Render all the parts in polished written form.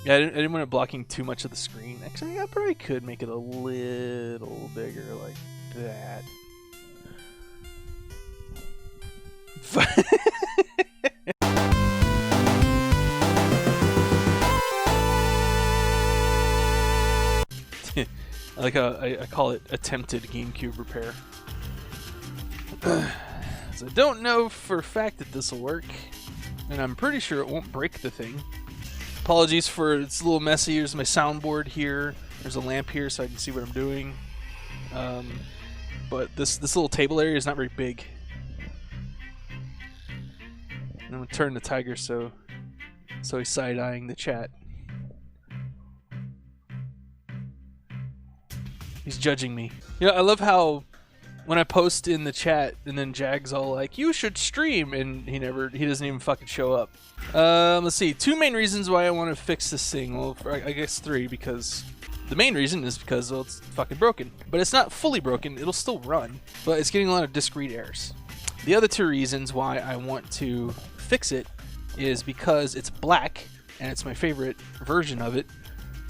Yeah, I didn't want it blocking too much of the screen. Actually, I probably could make it a little bigger like that. I like how I call it attempted GameCube repair. So I don't know for a fact that this will work, and I'm pretty sure it won't break the thing. Apologies for it's a little messy. Here's my soundboard here. There's a lamp here so I can see what I'm doing. But this little table area is not very big. I'm gonna turn the tiger so he's side-eyeing the chat. He's judging me. You know, I love how when I post in the chat and then Jag's all like, "You should stream," and he doesn't even fucking show up. Let's see. 2 main reasons why I want to fix this thing. Well, I guess 3, because the main reason is because, well, it's fucking broken. But it's not fully broken. It'll still run, but it's getting a lot of disk read errors. The other 2 reasons why I want to fix it is because it's black and it's my favorite version of it,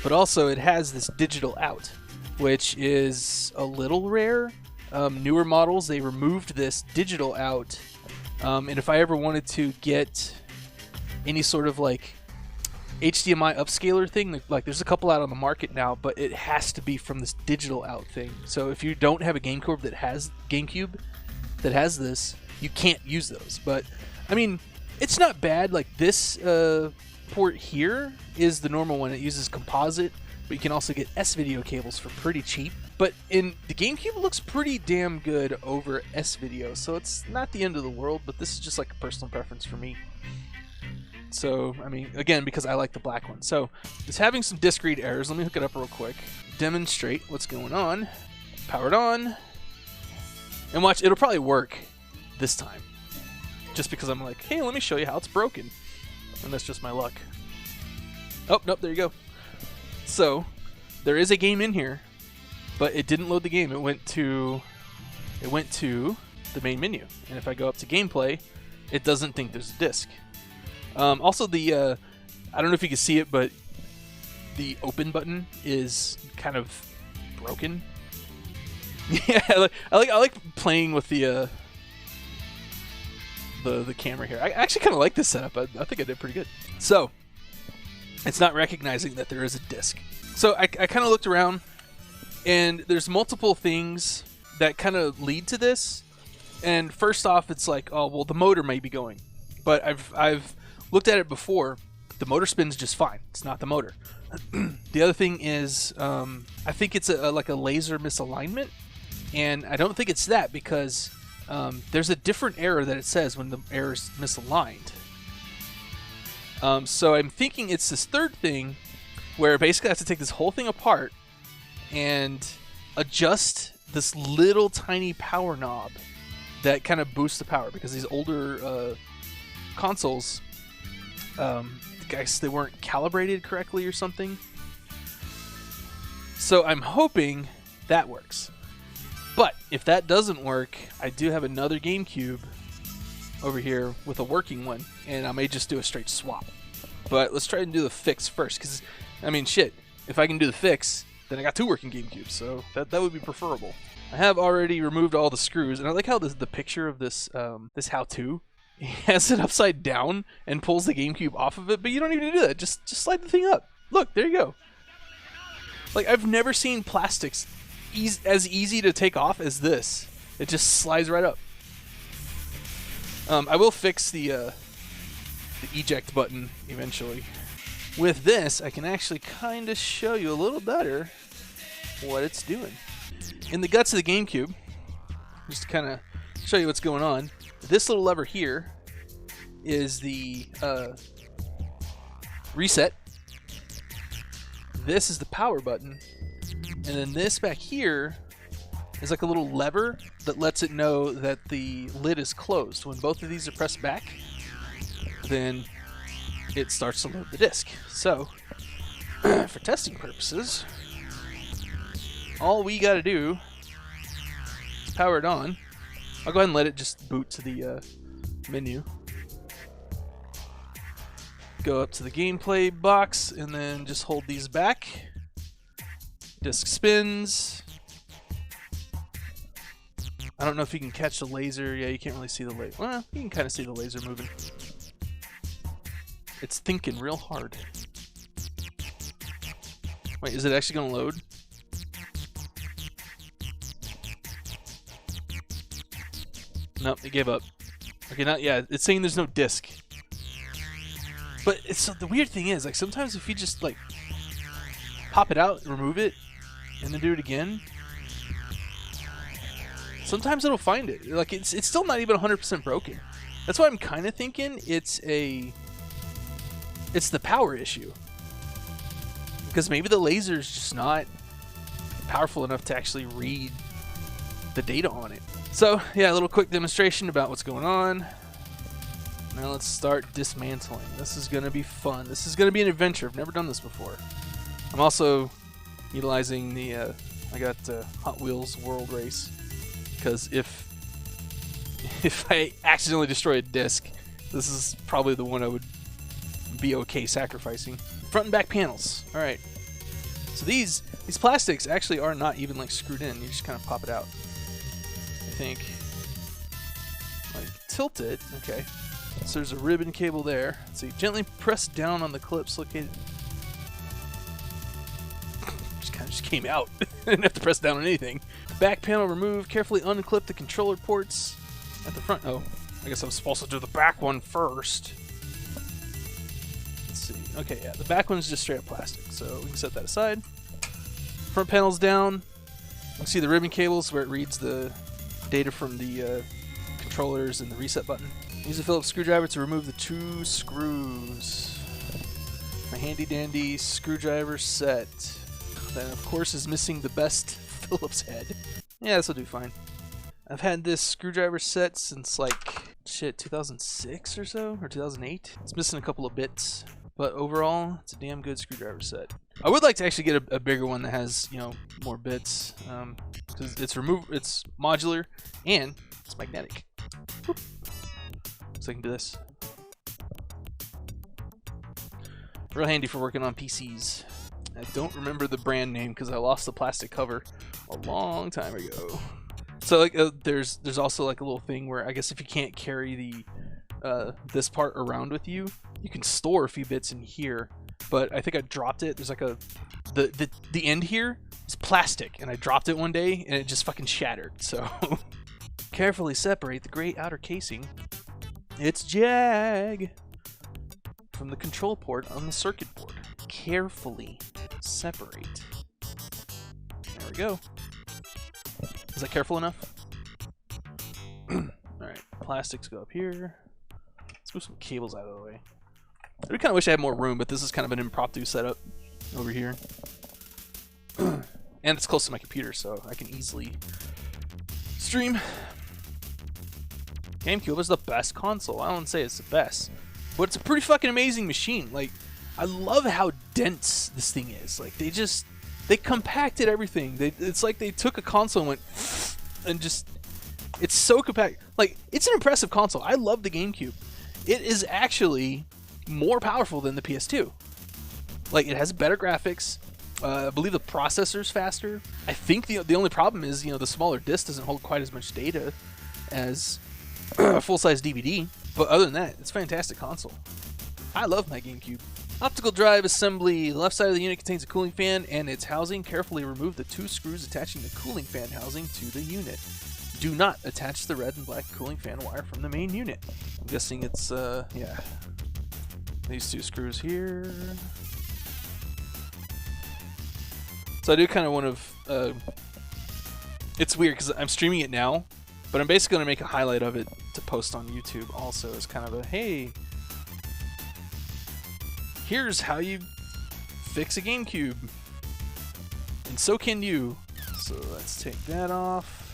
but also it has this digital out, which is a little rare. Newer models, they removed this digital out, and if I ever wanted to get any sort of like HDMI upscaler thing, like there's a couple out on the market now, but it has to be from this digital out thing. So if you don't have a GameCube that has this, you can't use those. But I mean, it's not bad. Like this port here is the normal one. It uses composite, but you can also get S-video cables for pretty cheap. But in the GameCube, it looks pretty damn good over S-video, so it's not the end of the world, but this is just like a personal preference for me. So, I mean, again, because I like the black one. So, it's having some disk read errors. Let me hook it up real quick. Demonstrate what's going on. Power it on. And watch, it'll probably work this time. Just because I'm like, hey, let me show you how it's broken. And that's just my luck. Oh, nope, there you go. So, there is a game in here, but it didn't load the game. It went to the main menu. And if I go up to gameplay, it doesn't think there's a disc. Also, I don't know if you can see it, but the open button is kind of broken. Yeah, I like playing with the camera here. I actually kind of like this setup. I think I did pretty good. So, it's not recognizing that there is a disc. So I kind of looked around, and there's multiple things that kind of lead to this. And first off, it's like, oh well, the motor may be going, but I've looked at it before. The motor spins just fine. It's not the motor. The other thing is, I think it's like a laser misalignment, and I don't think it's that because there's a different error that it says when the error's misaligned. So I'm thinking it's this third thing where basically I have to take this whole thing apart and adjust this little tiny power knob that kind of boosts the power, because these older consoles, guys, they weren't calibrated correctly or something. So I'm hoping that works. But if that doesn't work, I do have another GameCube over here with a working one, and I may just do a straight swap. But let's try and do the fix first, because, I mean, shit, if I can do the fix, then I got 2 working GameCubes, so that would be preferable. I have already removed all the screws, and I like how the picture of this this how-to, he has it upside down and pulls the GameCube off of it, but you don't even do that. Just slide the thing up. Look, there you go. Like, I've never seen plastics as easy to take off as this. It just slides right up. I will fix the eject button eventually. With this, I can actually kind of show you a little better what it's doing. In the guts of the GameCube, just to kind of show you what's going on, this little lever here is the reset. This is the power button. And then this back here is like a little lever that lets it know that the lid is closed. When both of these are pressed back, then it starts to load the disc. So, for testing purposes, all we gotta do is power it on. I'll go ahead and let it just boot to the menu. Go up to the gameplay box and then just hold these back. Disc spins. I don't know if you can catch the laser. Yeah, you can't really see the laser. Well, you can kind of see the laser moving. It's thinking real hard. Wait, is it actually going to load? Nope, it gave up. Okay, yeah, it's saying there's no disc. But so the weird thing is, like, sometimes if you just like pop it out, remove it, and then do it again, sometimes it'll find it. Like it's still not even 100% broken. That's why I'm kind of thinking it's the power issue, because maybe the laser's just not powerful enough to actually read the data on it. So yeah, a little quick demonstration about what's going on. Now let's start dismantling. This is going to be fun. This is going to be an adventure. I've never done this before. I'm also utilizing the, I got Hot Wheels World Race, because if I accidentally destroy a disc, this is probably the one I would be okay sacrificing. Front and back panels. All right. So these plastics actually are not even like screwed in. You just kind of pop it out. I think. Like tilt it. Okay. So there's a ribbon cable there. Let's see. Gently press down on the clips located. Just kind of just came out. Didn't have to press down on anything. Back panel removed. Carefully unclip the controller ports at the front. Oh, I guess I was supposed to do the back one first. Let's see. Okay, yeah, the back one's just straight up plastic, so we can set that aside. Front panel's down. You can see the ribbon cables where it reads the data from the controllers and the reset button. Use a Phillips screwdriver to remove the 2 screws. My handy dandy screwdriver set. That of course is missing the best Phillips head. Yeah, this will do fine. I've had this screwdriver set since like, shit, 2006 or so, or 2008. It's missing a couple of bits, but overall, it's a damn good screwdriver set. I would like to actually get a bigger one that has, you know, more bits, because it's modular and it's magnetic. Whoop. So I can do this. Real handy for working on PCs. I don't remember the brand name because I lost the plastic cover a long time ago. So like, there's also like a little thing where I guess if you can't carry the this part around with you, you can store a few bits in here. But I think I dropped it. There's like the end here is plastic, and I dropped it one day and it just fucking shattered. So carefully separate the gray outer casing. It's Jag from the control port on the circuit board. Carefully separate. There we go. Is that careful enough? Alright, plastics go up here. Let's move some cables out of the way. I kind of wish I had more room, but this is kind of an impromptu setup over here. And it's close to my computer, so I can easily stream. Gamecube is the best console. I don't say it's the best, but it's a pretty fucking amazing machine. Like, I love how dense this thing is. Like, they compacted everything. It's like they took a console and went and just, it's so compact. Like, it's an impressive console. I love the GameCube. It is actually more powerful than the PS2. Like, it has better graphics. I believe the processor's faster. I think the only problem is, you know, the smaller disc doesn't hold quite as much data as a full-size DVD. But other than that, it's a fantastic console. I love my GameCube. Optical drive assembly. The left side of the unit contains a cooling fan and its housing. Carefully remove the 2 screws attaching the cooling fan housing to the unit. Do not attach the red and black cooling fan wire from the main unit. I'm guessing it's, yeah. These 2 screws here. So I do kind of want to, it's weird because I'm streaming it now, but I'm basically going to make a highlight of it to post on YouTube also as kind of a, hey, here's how you fix a GameCube. And so can you. So let's take that off.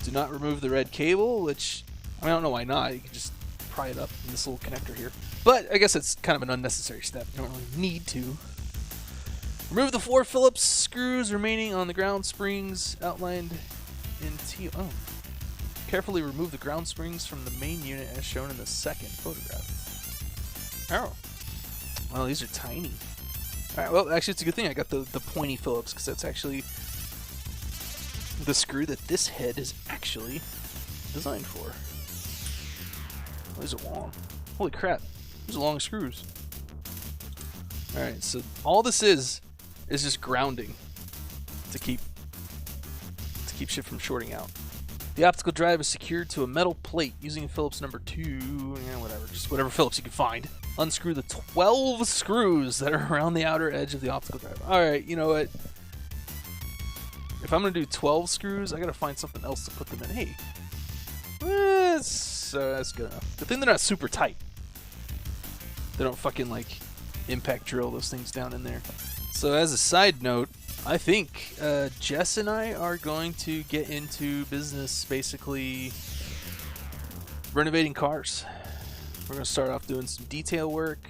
Do not remove the red cable, which, I don't know why not. You can just pry it up in this little connector here. But I guess it's kind of an unnecessary step. You don't really need to. Remove the 4 Phillips screws remaining on the ground springs outlined in T. Oh. Carefully remove the ground springs from the main unit as shown in the second photograph. Oh. Well, these are tiny. Alright, well, actually, it's a good thing I got the pointy Phillips, because that's actually the screw that this head is actually designed for. Oh, these are long. Holy crap. These are long screws. Alright, so all this is just grounding to keep shit from shorting out. The optical drive is secured to a metal plate using Phillips number 2, yeah, whatever, just whatever Phillips you can find. Unscrew the 12 screws that are around the outer edge of the optical drive. Alright, you know what? If I'm going to do 12 screws, I got to find something else to put them in. Hey, that's good enough. Good thing they're not super tight. They don't fucking, like, impact drill those things down in there. So as a side note, I think Jess and I are going to get into business, basically renovating cars. We're going to start off doing some detail work,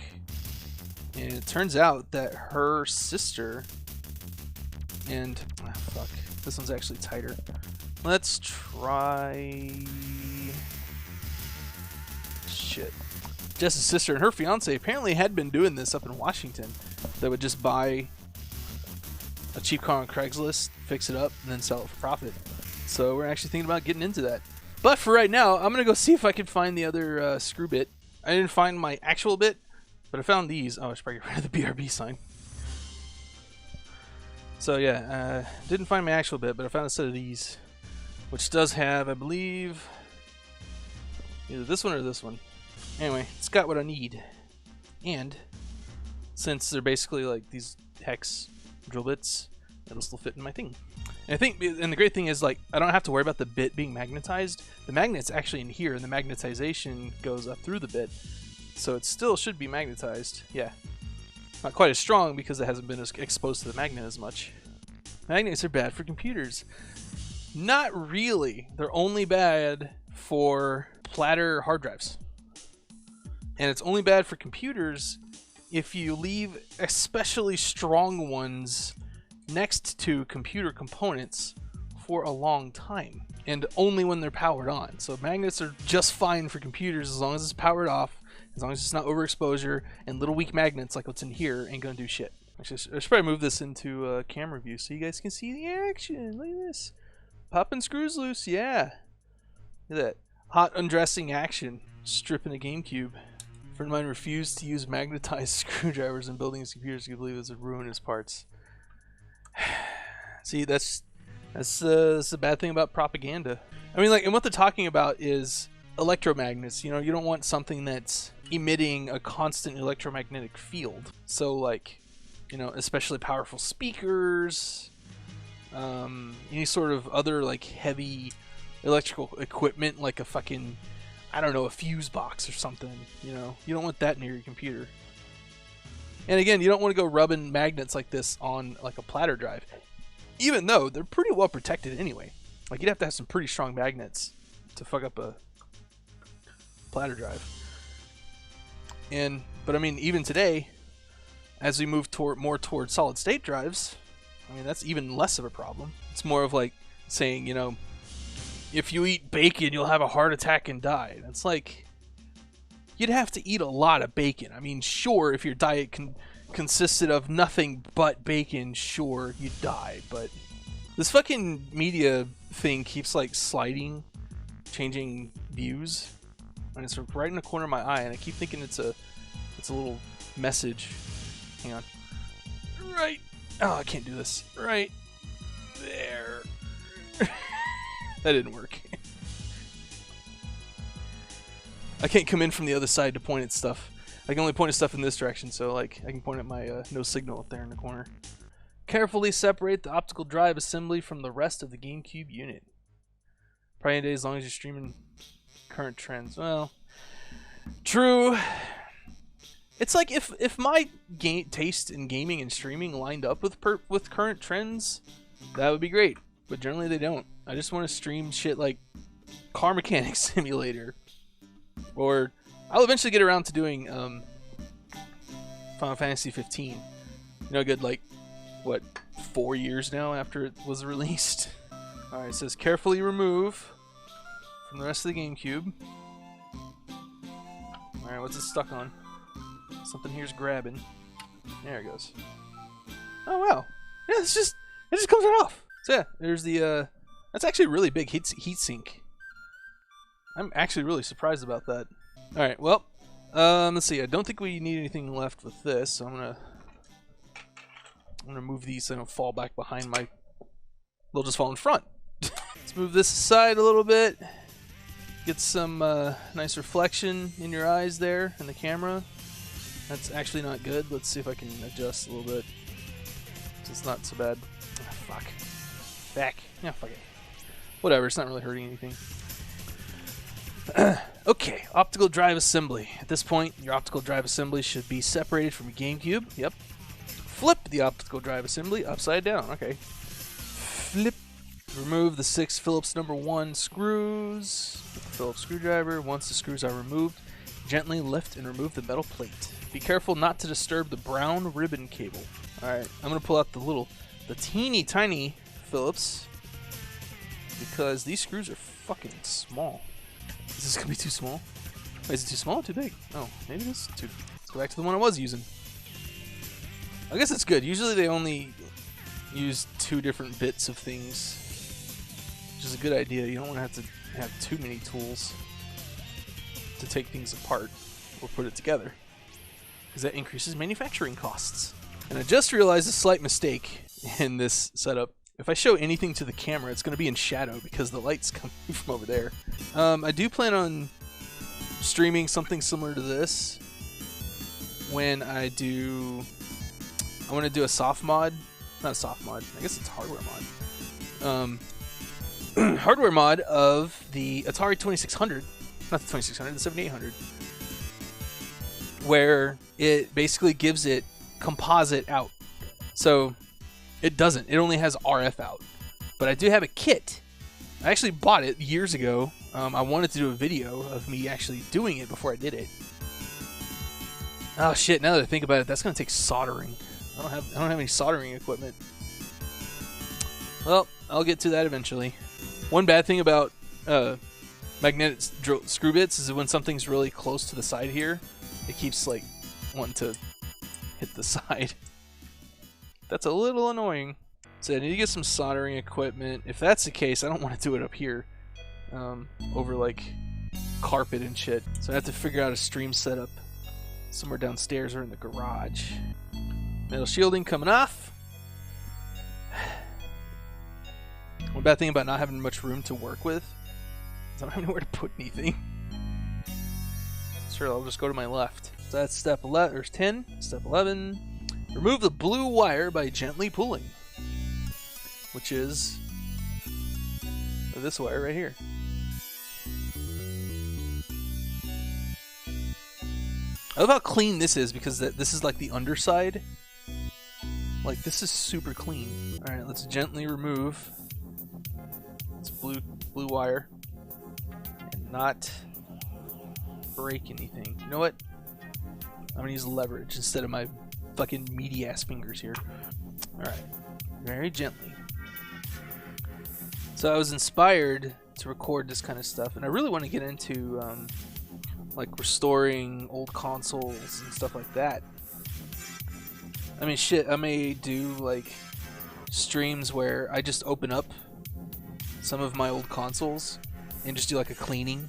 and it turns out that her sister and fuck, this one's actually tighter. Let's try shit. Jess's sister and her fiance apparently had been doing this up in Washington. They would just buy a cheap car on Craigslist, fix it up, and then sell it for profit. So we're actually thinking about getting into that. But for right now, I'm gonna go see if I can find the other screw bit. I didn't find my actual bit, but I found these. Oh, I should probably get rid of the BRB sign. So yeah, didn't find my actual bit, but I found a set of these, which does have, I believe, either this one or this one. Anyway, it's got what I need. And since they're basically like these hex drill bits, it'll still fit in my thing. And I think, and the great thing is, like, I don't have to worry about the bit being magnetized. The magnet's actually in here, and the magnetization goes up through the bit, so it still should be magnetized. Yeah, not quite as strong because it hasn't been exposed to the magnet as much. Magnets are bad for computers. Not really. They're only bad for platter hard drives. And it's only bad for computers if you leave especially strong ones next to computer components for a long time, and only when they're powered on. So magnets are just fine for computers as long as it's powered off, as long as it's not overexposure, and little weak magnets like what's in here ain't gonna do shit. Actually, I should probably move this into a camera view so you guys can see the action. Look at this. Popping screws loose, yeah. Look at that. Hot undressing action. Stripping a Gamecube. A friend of mine refused to use magnetized screwdrivers in building his computers. He believed it would ruin his parts. See, that's the bad thing about propaganda. I mean, like, and what they're talking about is electromagnets. You know, you don't want something that's emitting a constant electromagnetic field. So, like, you know, especially powerful speakers, any sort of other, like, heavy electrical equipment, like a fucking, I don't know, a fuse box or something. You know, you don't want that near your computer. And again, you don't want to go rubbing magnets like this on like a platter drive, even though they're pretty well protected anyway. Like, you'd have to have some pretty strong magnets to fuck up a platter drive. But I mean, even today, as we move more toward solid state drives, I mean, that's even less of a problem. It's more of like saying, you know, if you eat bacon, you'll have a heart attack and die. And it's like, you'd have to eat a lot of bacon. I mean, sure, if your diet consisted of nothing but bacon, sure, you'd die. But this fucking media thing keeps, like, sliding, changing views. And it's right in the corner of my eye, and I keep thinking it's a little message. Hang on. Right. Oh, I can't do this. Right there. That didn't work. I can't come in from the other side to point at stuff. I can only point at stuff in this direction, so like I can point at my no signal up there in the corner. Carefully separate the optical drive assembly from the rest of the Gamecube unit. Probably any day as long as you're streaming current trends. Well, true. It's like if my taste in gaming and streaming lined up with current trends, that would be great. But generally they don't. I just want to stream shit like Car Mechanic Simulator. Or I'll eventually get around to doing Final Fantasy 15. You know, good, like, what, 4 years now after it was released? Alright, it says carefully remove from the rest of the GameCube. Alright, what's it stuck on? Something here's grabbing. There it goes. Oh wow. Yeah, it just comes right off. So yeah, there's the that's actually a really big heat sink. I'm actually really surprised about that. All right, well, let's see. I don't think we need anything left with this, so I'm gonna move these so they don't fall back behind my. They'll just fall in front. Let's move this aside a little bit. Get some nice reflection in your eyes there in the camera. That's actually not good. Let's see if I can adjust a little bit. It's not so bad. Oh, fuck. Back. Yeah, fuck it. Whatever, it's not really hurting anything. Okay, optical drive assembly. At this point, your optical drive assembly should be separated from your Gamecube. Yep. Flip the optical drive assembly upside down. Okay. Flip. Remove the 6 Phillips #1 screws with the Phillips screwdriver. Once the screws are removed, gently lift and remove the metal plate. Be careful not to disturb the brown ribbon cable. Alright, I'm going to pull out the teeny tiny Phillips because these screws are fucking small. Is this going to be too small? Wait, is it too small or too big? Oh, maybe it is too. Let's go back to the one I was using. I guess it's good. Usually they only use 2 different bits of things, which is a good idea. You don't want to have too many tools to take things apart or put it together, because that increases manufacturing costs. And I just realized a slight mistake in this setup. If I show anything to the camera, it's going to be in shadow because the light's coming from over there. I do plan on streaming something similar to this when I want to do a soft mod. Not a soft mod. I guess it's a hardware mod. Hardware mod of the Atari 2600. Not the 2600, the 7800. Where it basically gives it composite out. So it doesn't. It only has RF out. But I do have a kit. I actually bought it years ago. I wanted to do a video of me actually doing it before I did it. Oh shit, now that I think about it, that's going to take soldering. I don't have any soldering equipment. Well, I'll get to that eventually. One bad thing about magnetic screw bits is that when something's really close to the side here, it keeps like wanting to hit the side. That's a little annoying. So I need to get some soldering equipment. If that's the case, I don't want to do it up here over like carpet and shit. So I have to figure out a stream setup somewhere downstairs or in the garage. Metal shielding coming off. One bad thing about not having much room to work with is I don't have anywhere to put anything. Sure, I'll just go to my left. So that's step 11. There's 10. Step 11. Remove the blue wire by gently pulling, which is this wire right here. I love how clean this is because this is like the underside. Like, this is super clean. Alright, let's gently remove this blue wire and not break anything. You know what? I'm gonna use leverage instead of my fucking meaty ass fingers here. Alright, very gently. So I was inspired to record this kind of stuff, and I really want to get into like restoring old consoles and stuff like that. I mean, shit, I may do like streams where I just open up some of my old consoles and just do like a cleaning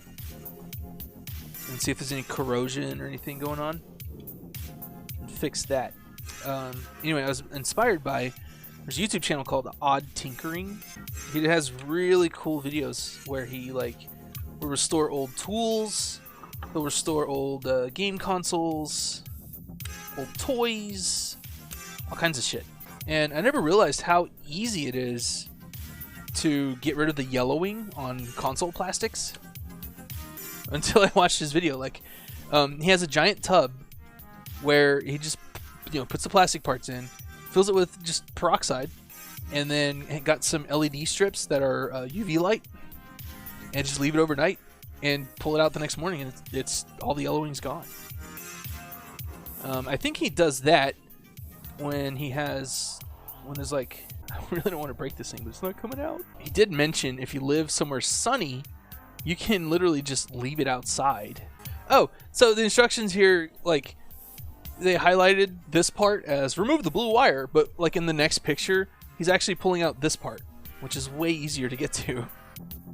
and see if there's any corrosion or anything going on and fix that. Anyway, I was inspired by, there's a YouTube channel called Odd Tinkering. He has really cool videos where he like will restore old tools, he'll restore old game consoles, old toys, all kinds of shit. And I never realized how easy it is to get rid of the yellowing on console plastics until I watched his video. Like, he has a giant tub where he just, puts the plastic parts in, fills it with just peroxide, and then got some LED strips that are UV light, and just leave it overnight and pull it out the next morning, and it's all the yellowing's gone. I think he does that when there's like, I really don't want to break this thing, but it's not coming out. He did mention if you live somewhere sunny, you can literally just leave it outside. Oh, so the instructions here, like, they highlighted this part as remove the blue wire, but like in the next picture, he's actually pulling out this part, which is way easier to get to.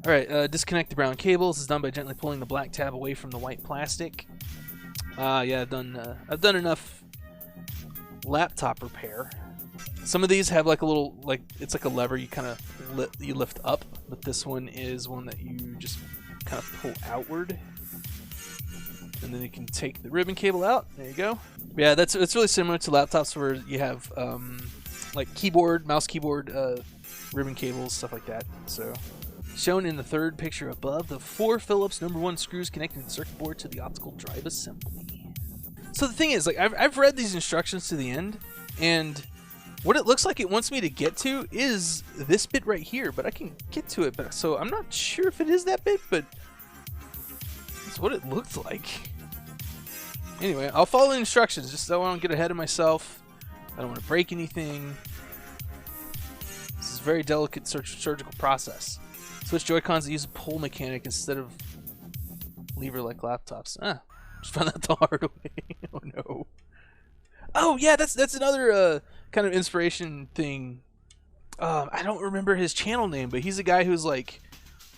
All right, disconnect the brown cables. This is done by gently pulling the black tab away from the white plastic. Yeah, I've done enough laptop repair. Some of these have like a little, like it's like a lever you kind of lift up, but this one is one that you just kind of pull outward, and then you can take the ribbon cable out. There you go. Yeah, it's really similar to laptops where you have like keyboard, mouse keyboard, ribbon cables, stuff like that. So. Shown in the third picture above, the 4 Phillips #1 screws connecting the circuit board to the optical drive assembly. So the thing is, like I've read these instructions to the end, and what it looks like it wants me to get to is this bit right here, but I can get to it. But so I'm not sure if it is that bit, but that's what it looked like. Anyway, I'll follow the instructions just so I don't get ahead of myself. I don't want to break anything. This is a very delicate surgical process. Switch Joy-Cons that use a pull mechanic instead of lever like laptops. Just found that the hard way. Oh no. Oh yeah, that's another kind of inspiration thing. I don't remember his channel name, but he's a guy who's like,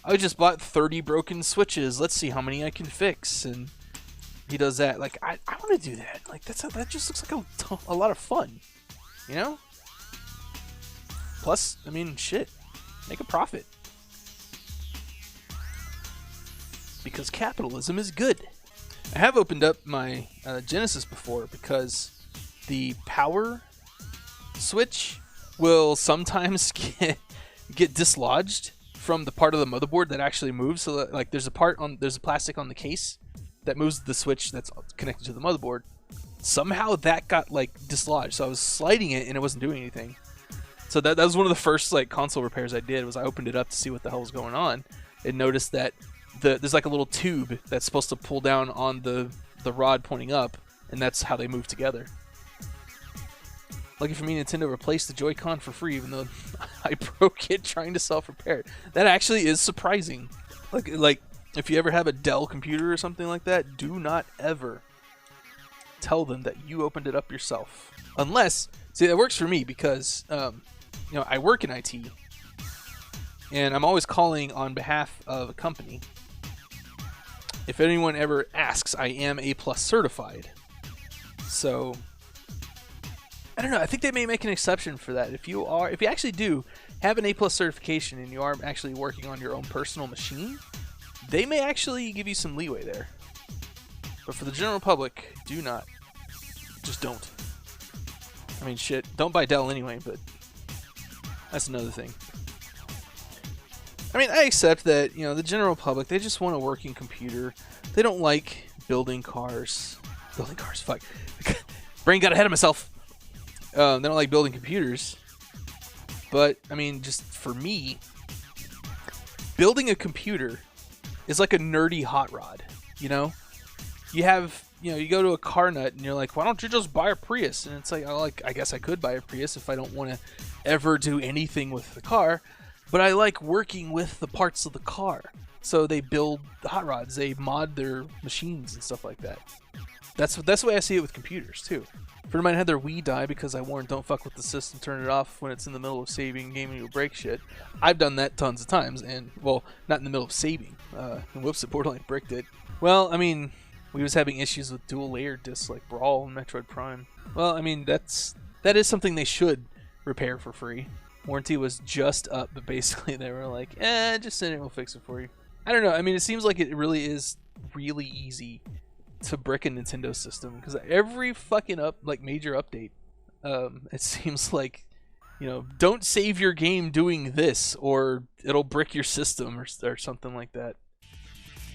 I just bought 30 broken switches. Let's see how many I can fix, and he does that. Like I want to do that. Like that just looks like a lot of fun, you know. Plus, I mean, shit, make a profit. Because capitalism is good. I have opened up my Genesis before because the power switch will sometimes get dislodged from the part of the motherboard that actually moves. So that, like there's a plastic on the case that moves the switch that's connected to the motherboard. Somehow that got like dislodged. So I was sliding it and it wasn't doing anything. So that was one of the first like console repairs I did. Was I opened it up to see what the hell was going on and noticed that there's like a little tube that's supposed to pull down on the rod pointing up, and that's how they move together. Lucky for me, Nintendo replaced the Joy-Con for free, even though I broke it trying to self-repair it. That actually is surprising. Like if you ever have a Dell computer or something like that, do not ever tell them that you opened it up yourself. Unless, see, that works for me because you know, I work in IT, and I'm always calling on behalf of a company. If anyone ever asks, I am A+ certified. So I don't know. I think they may make an exception for that. If you actually do have an A+ certification and you are actually working on your own personal machine, they may actually give you some leeway there. But for the general public, do not. Just don't. I mean, shit. Don't buy Dell anyway, but that's another thing. I mean, I accept that, you know, the general public, they just want a working computer. They don't like building cars. Building cars, fuck. Brain got ahead of myself. They don't like building computers. But, I mean, just for me, building a computer is like a nerdy hot rod, you know? You have, you know, you go to a car nut and you're like, why don't you just buy a Prius? And it's like, oh, like, I guess I could buy a Prius if I don't want to ever do anything with the car. But I like working with the parts of the car. So they build the hot rods, they mod their machines and stuff like that. That's the way I see it with computers too. A friend of mine had their Wii die because I warned don't fuck with the system, turn it off when it's in the middle of saving, gaming, you'll break shit. I've done that tons of times, and well, not in the middle of saving. And whoops, it borderline bricked it. Well, I mean, we was having issues with dual layer discs like Brawl and Metroid Prime. Well, I mean, that is something they should repair for free. Warranty was just up, but basically they were like, just send it, we'll fix it for you. I don't know. I mean, it seems like it really is really easy to brick a Nintendo system because every fucking major update, it seems like, you know, don't save your game doing this or it'll brick your system or something like that.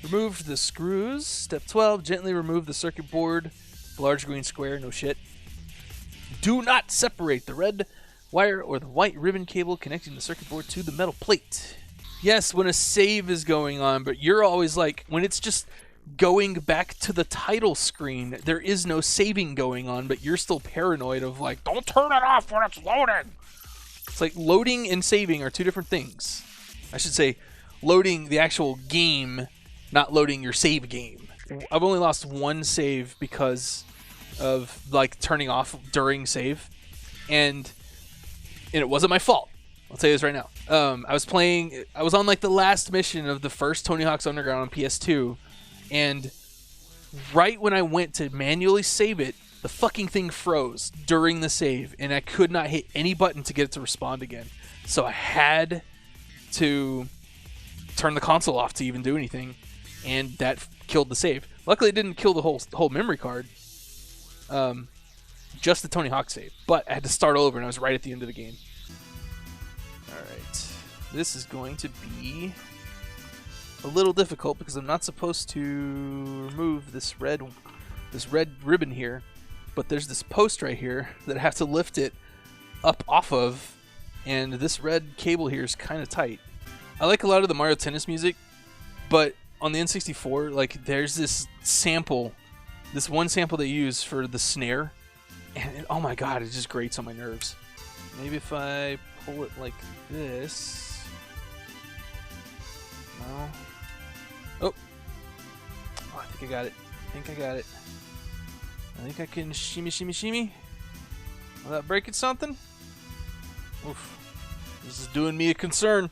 Remove the screws. Step 12, gently remove the circuit board. Large green square, no shit. Do not separate the red wire or the white ribbon cable connecting the circuit board to the metal plate. Yes, when a save is going on, but you're always like, when it's just going back to the title screen, there is no saving going on, but you're still paranoid of like, don't turn it off when it's loading. It's like loading and saving are two different things. I should say loading the actual game, not loading your save game. I've only lost one save because of like turning off during save, and it wasn't my fault. I'll tell you this right now. I was on like the last mission of the first Tony Hawk's Underground on PS2, and right when I went to manually save it, the fucking thing froze during the save, and I could not hit any button to get it to respond again. So I had to turn the console off to even do anything, and that killed the save. Luckily, it didn't kill the whole memory card, just the Tony Hawk save. But I had to start over, and I was right at the end of the game. All right, this is going to be a little difficult because I'm not supposed to remove this red ribbon here, but there's this post right here that I have to lift it up off of, and this red cable here is kind of tight. I like a lot of the Mario Tennis music, but on the N64, like there's this one sample they use for the snare, and oh my god, it just grates on my nerves. Maybe if I pull it like this. No. Oh, I think I got it. I think I can shimmy without breaking something. Oof. This is doing me a concern.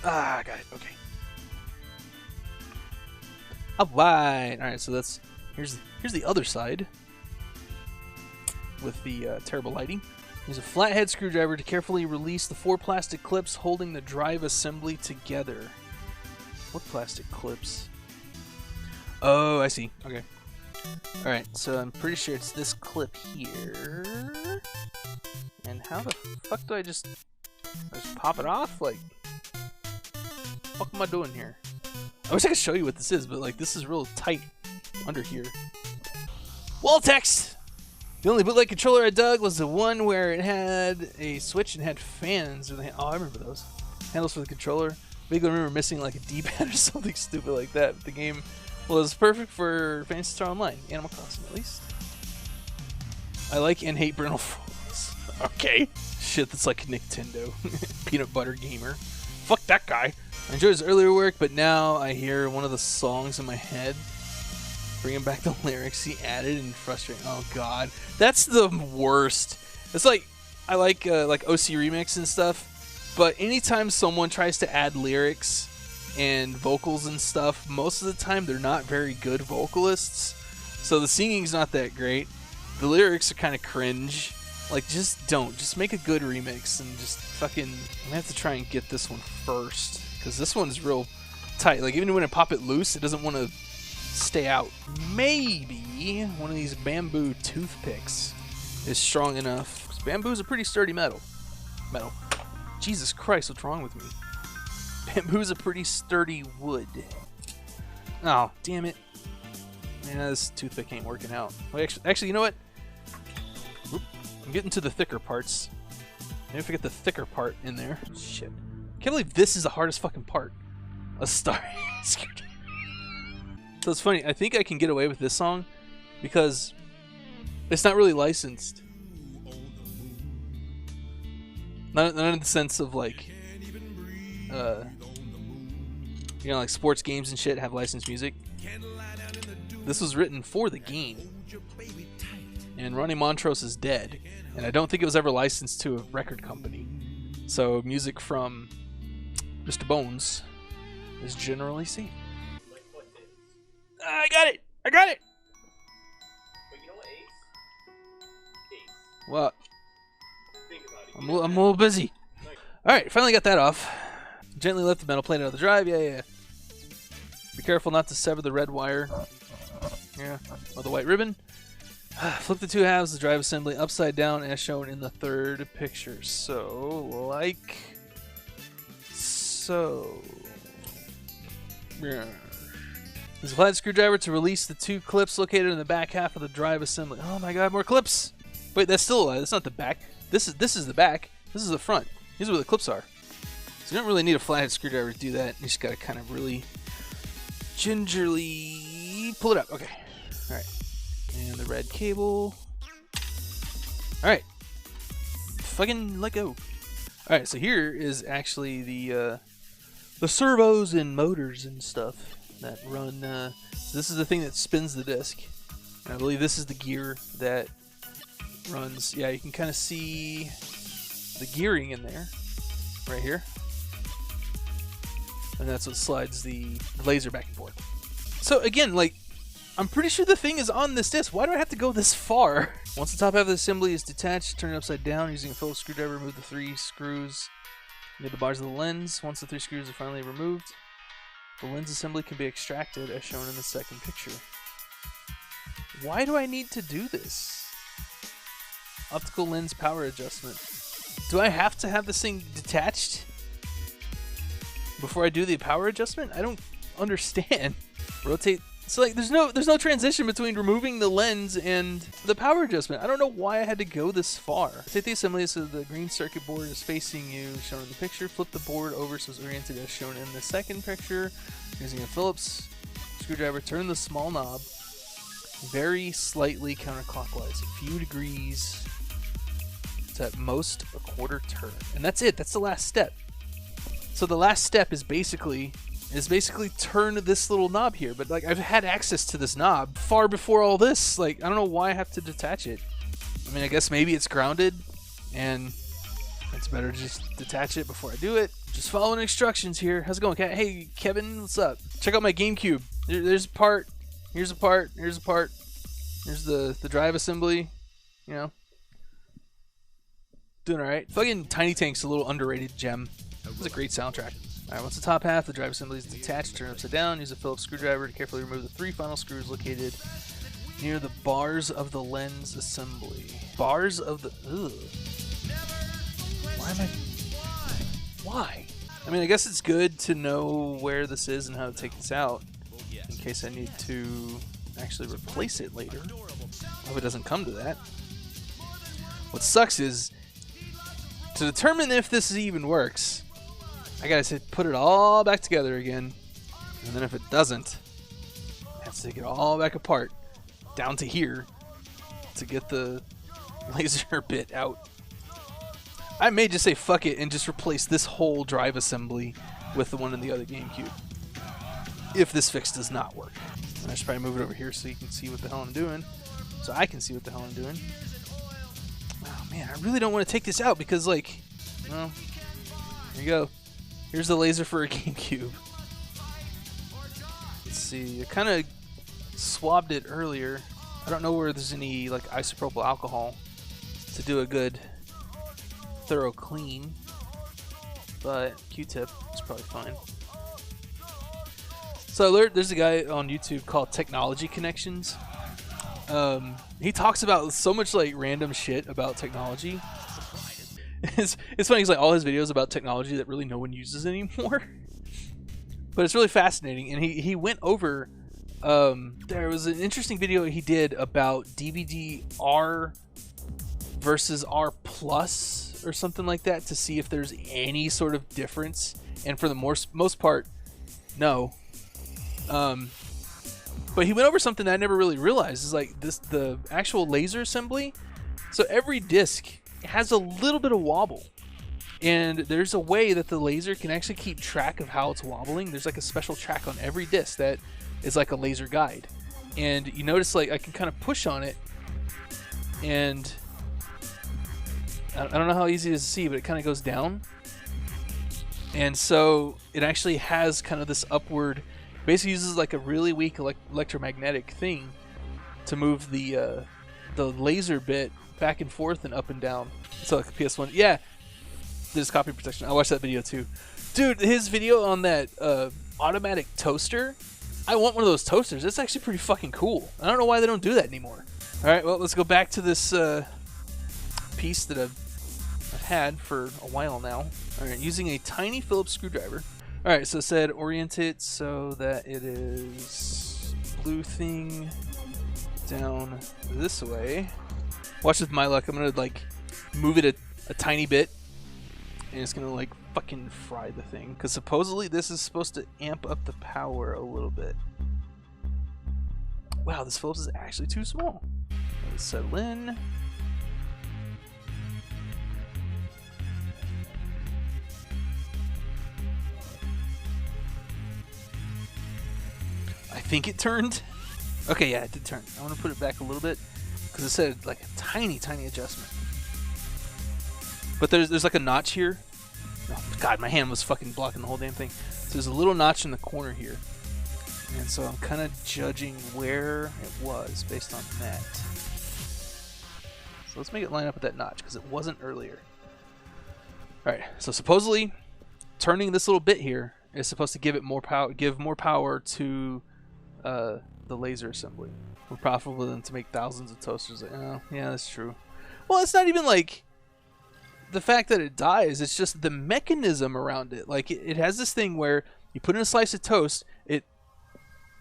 I got it. Okay. Alright, so that's here's the other side with the terrible lighting. Use a flathead screwdriver to carefully release the 4 plastic clips holding the drive assembly together. What plastic clips? Oh, I see. Okay. Alright, so I'm pretty sure it's this clip here. And how the fuck do I just pop it off? Like, what am I doing here? I wish I could show you what this is, but like this is real tight under here. Wall text! The only bootleg controller I dug was the one where it had a switch and had fans. Oh, I remember those. Handles for the controller. Vaguely remember missing like a D-pad or something stupid like that. But the game was perfect for Phantasy Star Online. Animal Crossing, at least. I like and hate Brindle Falls. Okay. Shit, that's like Nintendo. Peanut Butter Gamer. Fuck that guy. I enjoyed his earlier work, but now I hear one of the songs in my head. Bringing back the lyrics he added and frustrating. Oh god, that's the worst. It's like I like OC Remix and stuff, but anytime someone tries to add lyrics and vocals and stuff, most of the time they're not very good vocalists. So the singing's not that great. The lyrics are kind of cringe. Like, just make a good remix and just fucking. I'm gonna have to try and get this one first because this one's real tight. Like even when I pop it loose, it doesn't want to stay out. Maybe one of these bamboo toothpicks is strong enough. Because bamboo is a pretty sturdy metal. Jesus Christ, what's wrong with me? Bamboo is a pretty sturdy wood. Oh, damn it. Yeah, this toothpick ain't working out. Well, actually, you know what? Oop, I'm getting to the thicker parts. Maybe if I get the thicker part in there. Shit. I can't believe this is the hardest fucking part. A star. So it's funny, I think I can get away with this song because it's not really licensed. Not in the sense of like, like sports games and shit have licensed music. This was written for the game. And Ronnie Montrose is dead. And I don't think it was ever licensed to a record company. So music from Mr. Bones is generally safe. I got it! But you know what, Ace? What? Think about it. I'm a little busy. Alright, finally got that off. Gently lift the metal plate out of the drive. Yeah. Be careful not to sever the red wire. Yeah. Or the white ribbon. Flip the 2 halves of the drive assembly upside down as shown in the 3rd picture. So. Yeah. Use a flat screwdriver to release the 2 clips located in the back half of the drive assembly. Oh my god, more clips! Wait, that's still alive. That's not the back. This is the back. This is the front. These are where the clips are. So you don't really need a flathead screwdriver to do that. You just gotta kind of really gingerly pull it up. Okay. Alright. And the red cable. Alright. Fucking let go. Alright, so here is actually the servos and motors and stuff that run. So this is the thing that spins the disc. And I believe this is the gear that runs. Yeah, you can kind of see the gearing in there, right here. And that's what slides the laser back and forth. So again, like, I'm pretty sure the thing is on this disc. Why do I have to go this far? Once the top half of the assembly is detached, turn it upside down using a Phillips screwdriver. Remove the 3 screws near the bars of the lens. Once the 3 screws are finally removed, the lens assembly can be extracted as shown in the second picture. Why do I need to do this? Optical lens power adjustment. Do I have to have this thing detached before I do the power adjustment? I don't understand. Rotate. So like there's no transition between removing the lens and the power adjustment. I don't know why I had to go this far. Rotate the assembly so the green circuit board is facing you, shown in the picture. Flip the board over so it's oriented as shown in the second picture. Using a Phillips screwdriver, turn the small knob very slightly counterclockwise, a few degrees. It's at most a quarter turn. And that's it. That's the last step. So the last step is basically turn this little knob here, but like I've had access to this knob far before all this. Like I don't know why I have to detach it. I mean, I guess maybe it's grounded and it's better to just detach it before I do it. Just following instructions here. How's it going, Kat? Hey Kevin, what's up? Check out my Gamecube. There's a part. Here's a part. Here's a part. Here's the drive assembly. You know, doing all right. Fucking Tiny Tank's a little underrated gem. It's a great soundtrack. Alright, once the top half, the drive assembly is detached, turn it upside down, use a Phillips screwdriver to carefully remove the 3 final screws located near the bars of the lens assembly. Bars of the... Ugh. Why? I mean, I guess it's good to know where this is and how to take this out in case I need to actually replace it later. I hope it doesn't come to that. What sucks is, to determine if this even works, I gotta say, put it all back together again, and then if it doesn't, I have to take it all back apart, down to here, to get the laser bit out. I may just say fuck it and just replace this whole drive assembly with the one in the other GameCube, if this fix does not work. And I should probably move it over here so you can see what the hell I'm doing, so I can see what the hell I'm doing. Oh man, I really don't want to take this out because, like, well, here you go. Here's the laser for a GameCube. Let's see. I kind of swabbed it earlier. I don't know where there's any like isopropyl alcohol to do a good thorough clean, but Q-tip is probably fine. So there's a guy on YouTube called Technology Connections. He talks about so much like random shit about technology. It's funny, he's like all his videos about technology that really no one uses anymore. But it's really fascinating, and he went over, there was an interesting video he did about DVD R versus R plus or something like that to see if there's any sort of difference, and for the most part, no. But he went over something that I never really realized is like the actual laser assembly. So every disc has a little bit of wobble, and there's a way that the laser can actually keep track of how it's wobbling. There's like a special track on every disc that is like a laser guide, and you notice like I can kind of push on it, and I don't know how easy it is to see, but it kind of goes down, and so it actually has kind of this upward, basically uses like a really weak electromagnetic thing to move the laser bit back and forth and up and down. So like a PS1, yeah, there's copy protection. I watched that video too, dude. His video on that automatic toaster. I want one of those toasters. That's actually pretty fucking cool. I don't know why they don't do that anymore. All right, well, let's go back to this piece that I've had for a while now. All right, using a tiny Phillips screwdriver. All right, so it said orient it so that it is blue thing down this way. Watch with my luck. I'm gonna like move it a tiny bit, and it's gonna like fucking fry the thing. Because supposedly this is supposed to amp up the power a little bit. Wow, this Phillips is actually too small. Let it settle in. I think it turned. Okay, yeah, it did turn. I want to put it back a little bit because it said like a tiny adjustment. But there's like a notch here. Oh God, my hand was fucking blocking the whole damn thing. So there's a little notch in the corner here, and so I'm kind of judging where it was based on that. So let's make it line up with that notch because it wasn't earlier. All right. So supposedly, turning this little bit here is supposed to give it more power, give more power to the laser assembly. More profitable than to make thousands of toasters. Oh, yeah, that's true. Well, it's not even like the fact that it dies. It's just the mechanism around it. Like it has this thing where you put in a slice of toast, it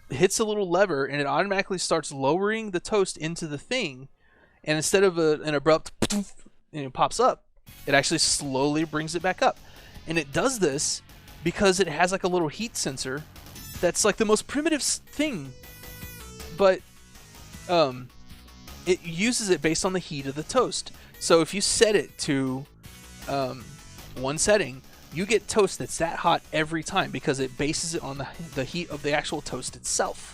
hits a little lever, and it automatically starts lowering the toast into the thing. And instead of an abrupt and it pops up, it actually slowly brings it back up. And it does this because it has like a little heat sensor that's like the most primitive thing, but it uses it based on the heat of the toast. So if you set it to one setting, you get toast that's that hot every time because it bases it on the heat of the actual toast itself.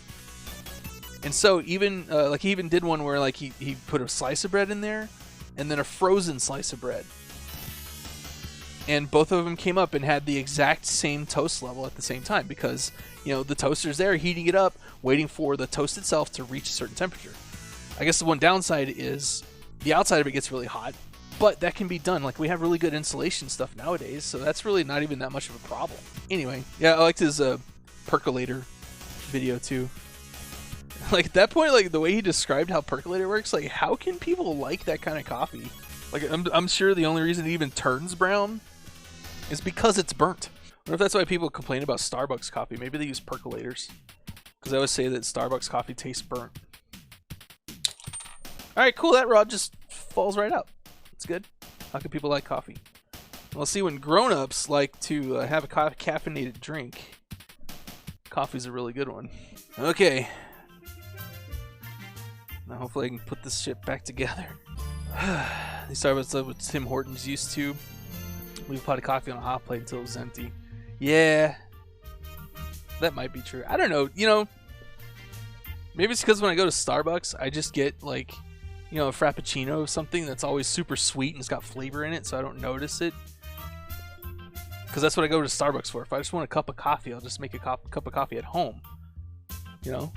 And so even like he even did one where like he put a slice of bread in there and then a frozen slice of bread. And both of them came up and had the exact same toast level at the same time because, you know, the toaster's there heating it up, waiting for the toast itself to reach a certain temperature. I guess the one downside is the outside of it gets really hot, but that can be done. Like, we have really good insulation stuff nowadays, so that's really not even that much of a problem. Anyway, yeah, I liked his percolator video too. Like, at that point, like, the way he described how percolator works, like, how can people like that kind of coffee? Like, I'm sure the only reason it even turns brown is because it's burnt. I wonder if that's why people complain about Starbucks coffee. Maybe they use percolators. Because I always say that Starbucks coffee tastes burnt. Alright, cool. That rod just falls right out. That's good. How can people like coffee? Well, see, when grown-ups like to have a caffeinated drink, coffee's a really good one. Okay. Now hopefully I can put this shit back together. These Starbucks are what Tim Hortons used to. Leave a pot of coffee on a hot plate until it was empty. Yeah. That might be true. I don't know. You know, maybe it's because when I go to Starbucks, I just get, like, you know, a Frappuccino, something that's always super sweet and it's got flavor in it, so I don't notice it. Because that's what I go to Starbucks for. If I just want a cup of coffee, I'll just make a cup of coffee at home. You know?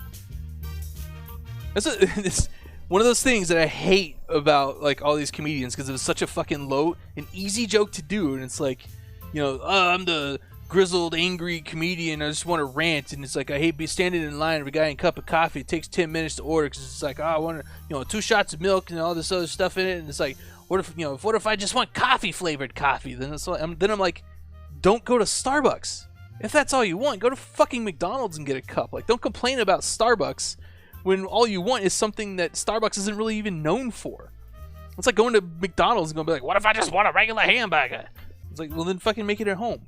It's one of those things that I hate about, like, all these comedians, because it was such a fucking an easy joke to do, and it's like, you know, oh, I'm the grizzled, angry comedian, I just want to rant, and it's like, I hate standing in line with a guy in a cup of coffee, it takes 10 minutes to order, because it's like, oh, I want, you know, 2 shots of milk and all this other stuff in it, and it's like, what if I just want coffee-flavored coffee? Then I'm like, don't go to Starbucks. If that's all you want, go to fucking McDonald's and get a cup. Like, don't complain about Starbucks when all you want is something that Starbucks isn't really even known for. It's like going to McDonald's and going to be like, what if I just want a regular hamburger? It's like, well, then fucking make it at home.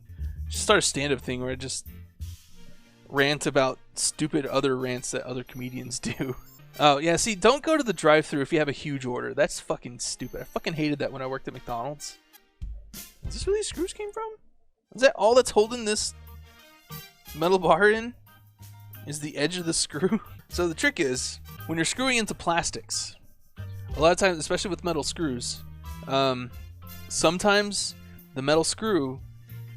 Just start a stand-up thing where I just rant about stupid other rants that other comedians do. Oh, yeah, see, don't go to the drive-thru if you have a huge order. That's fucking stupid. I fucking hated that when I worked at McDonald's. Is this where these screws came from? Is that all that's holding this metal bar in? Is the edge of the screw? So the trick is, when you're screwing into plastics, a lot of times, especially with metal screws, sometimes the metal screw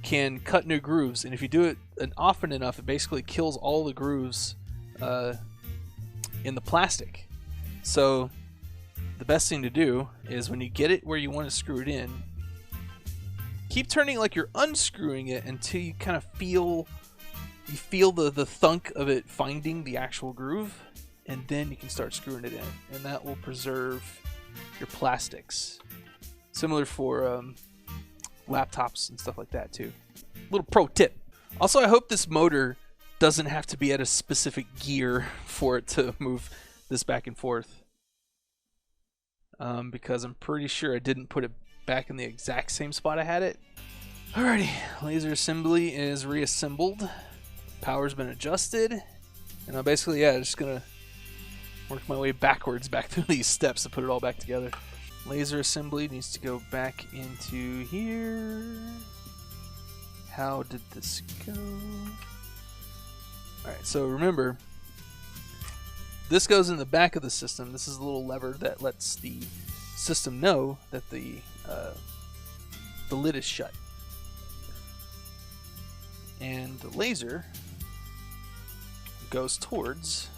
can cut new grooves, and if you do it often enough, it basically kills all the grooves in the plastic. So the best thing to do is, when you get it where you want to screw it in, keep turning like you're unscrewing it until you kind of feel the thunk of it finding the actual groove, and then you can start screwing it in, and that will preserve your plastics. Similar for laptops and stuff like that too. Little pro tip. Also, I hope this motor doesn't have to be at a specific gear for it to move this back and forth, because I'm pretty sure I didn't put it back in the exact same spot I had it. Alrighty, laser assembly is reassembled. Power's been adjusted, and I'm basically, just gonna work my way backwards back through these steps to put it all back together. Laser assembly needs to go back into here. How did this go? Alright, so remember, this goes in the back of the system. This is a little lever that lets the system know that the lid is shut. And the laser goes towards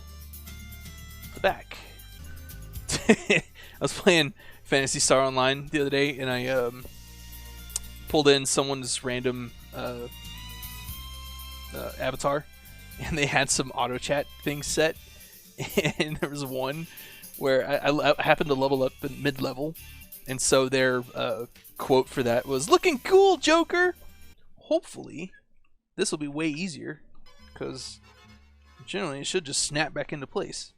the back. I was playing Phantasy Star Online the other day, and I pulled in someone's random avatar, and they had some auto chat things set, and there was one where I happened to level up in mid-level, and so their quote for that was, "Looking cool, Joker." Hopefully this will be way easier, because generally it should just snap back into place.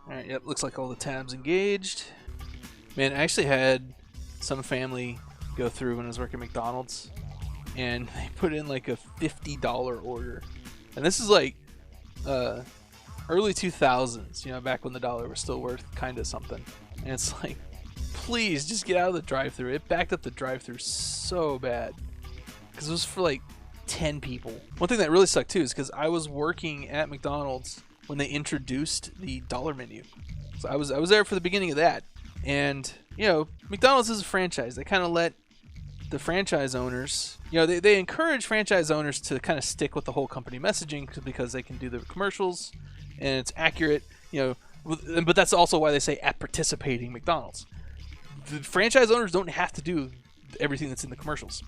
Alright, yep, looks like all the tabs engaged. Man, I actually had some family go through when I was working at McDonald's, and they put in like a $50 order. And this is like early 2000s, you know, back when the dollar was still worth kind of something. And it's like, please just get out of the drive-thru. It backed up the drive-thru so bad, because it was for like 10 people. One thing that really sucked too is because I was working at McDonald's when they introduced the dollar menu. So I was there for the beginning of that. And, you know, McDonald's is a franchise. They kind of let the franchise owners, you know, they encourage franchise owners to kind of stick with the whole company messaging because they can do the commercials and it's accurate, you know, but that's also why they say at participating McDonald's. The franchise owners don't have to do everything that's in the commercials,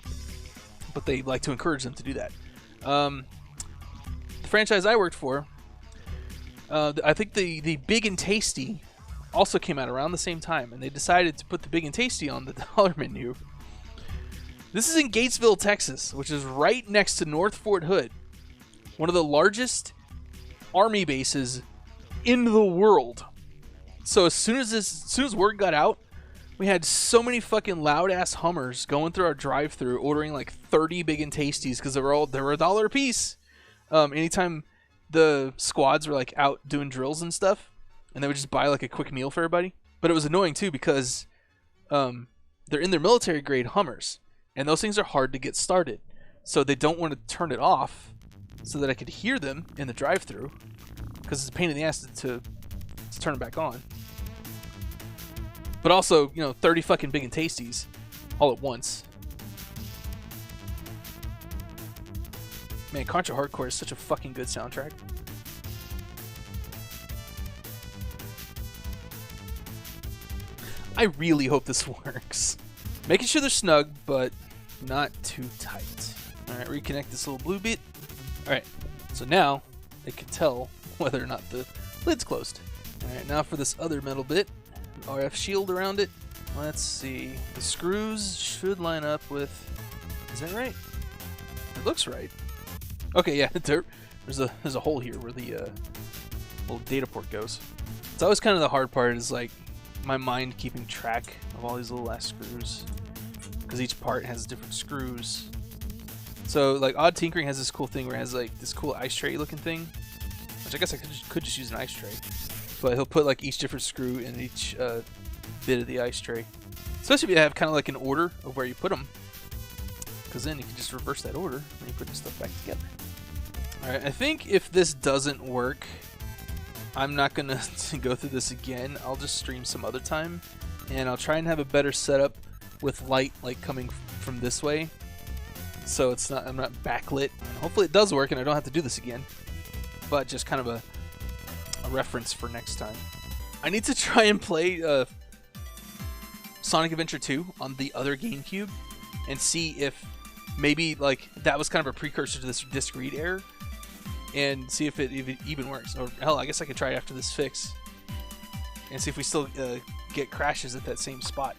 but they like to encourage them to do that. The franchise I worked for, I think the Big and Tasty also came out around the same time, and they decided to put the Big and Tasty on the dollar menu. This is in Gatesville, Texas, which is right next to North Fort Hood, one of the largest army bases in the world. So as soon as word got out, we had so many fucking loud ass Hummers going through our drive-thru, ordering like 30 Big and Tasties because they were $1 a piece. Anytime the squads were like out doing drills and stuff, and they would just buy like a quick meal for everybody. But it was annoying too because they're in their military grade Hummers, and those things are hard to get started. So they don't want to turn it off so that I could hear them in the drive-thru, because it's a pain in the ass to turn it back on. But also, you know, 30 fucking Big and Tasties all at once. Man, Contra Hardcore is such a fucking good soundtrack. I really hope this works. Making sure they're snug, but not too tight. Alright, reconnect this little blue bit. Alright, so now it can tell whether or not the lid's closed. Alright, now for this other metal bit. RF shield around it. Let's see. The screws should line up with... Is that right? It looks right. Okay, yeah, there's a hole here where the little data port goes. It's always kind of the hard part, is like my mind keeping track of all these little ass screws, because each part has different screws. So like Odd Tinkering has this cool thing where it has like this cool ice tray looking thing, which I guess I could just use an ice tray, but he'll put like each different screw in each bit of the ice tray, especially if you have kind of like an order of where you put them, because then you can just reverse that order when you put your stuff back together. Alright, I think if this doesn't work, I'm not going to go through this again. I'll just stream some other time, and I'll try and have a better setup with light like coming from this way, so I'm not backlit. And hopefully it does work and I don't have to do this again, but just kind of a reference for next time. I need to try and play Sonic Adventure 2 on the other GameCube and see if maybe like that was kind of a precursor to this disk read error, and see if it even works. Or hell, I guess I could try it after this fix and see if we still get crashes at that same spot.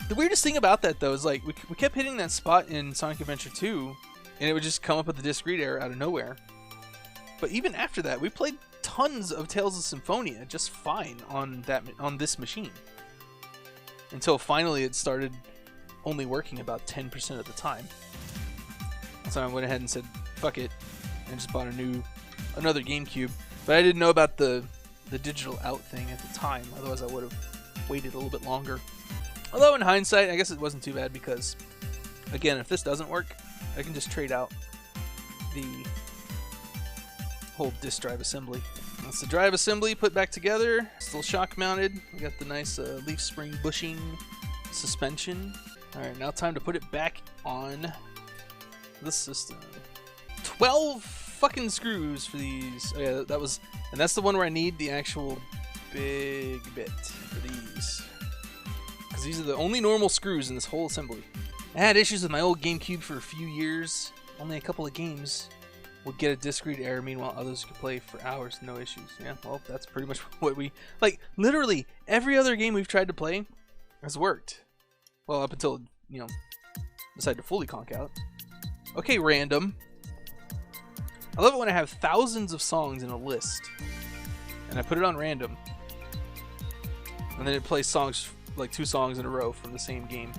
The weirdest thing about that though is like we kept hitting that spot in Sonic Adventure 2 and it would just come up with the disk read error out of nowhere. But even after that, we played tons of Tales of Symphonia just fine on this machine, until finally it started only working about 10% of the time. So I went ahead and said fuck it and just bought another GameCube. But I didn't know about the digital out thing at the time, otherwise I would have waited a little bit longer. Although in hindsight, I guess it wasn't too bad, because again, if this doesn't work, I can just trade out the whole disk drive assembly. That's the drive assembly put back together. Still shock mounted. We got the nice leaf spring bushing suspension. Alright, now time to put it back on the system. 12 fucking screws for these. Oh yeah, that was, and that's the one where I need the actual big bit for these. Because these are the only normal screws in this whole assembly. I had issues with my old Gamecube for a few years. Only a couple of games would get a disc read error, meanwhile others could play for hours, no issues. Yeah, well, that's pretty much what we... Like, literally, every other game we've tried to play has worked. Well, up until, you know, decide to fully conk out. Okay, random. I love it when I have thousands of songs in a list, and I put it on random, and then it plays songs, like 2 songs in a row from the same game.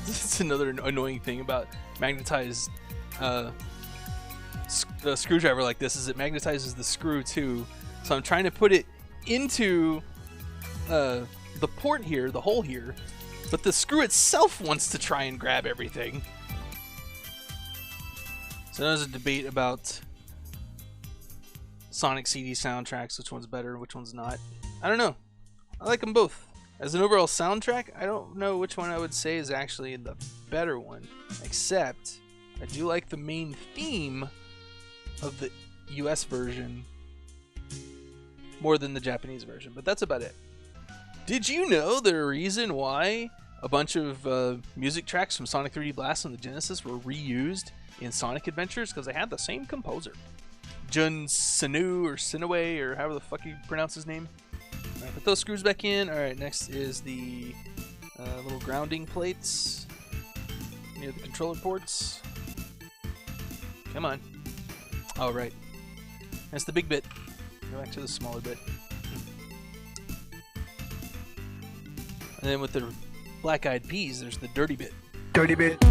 This is another annoying thing about magnetized screwdriver like this, is it magnetizes the screw too. So I'm trying to put it into the port here, the hole here, but the screw itself wants to try and grab everything. So there's a debate about Sonic CD soundtracks, which one's better, which one's not. I don't know. I like them both. As an overall soundtrack, I don't know which one I would say is actually the better one, except I do like the main theme of the US version more than the Japanese version, but that's about it. Did you know the reason why a bunch of music tracks from Sonic 3D Blast on the Genesis were reused in Sonic Adventures? Because they had the same composer. Jun Sinu or Sinaway, or however the fuck you pronounce his name. Alright, put those screws back in. Alright, next is the little grounding plates near the controller ports. Come on. Oh, right. That's the big bit. Go back to the smaller bit. And then with the Black Eyed Peas, there's the dirty bit. Dirty bit.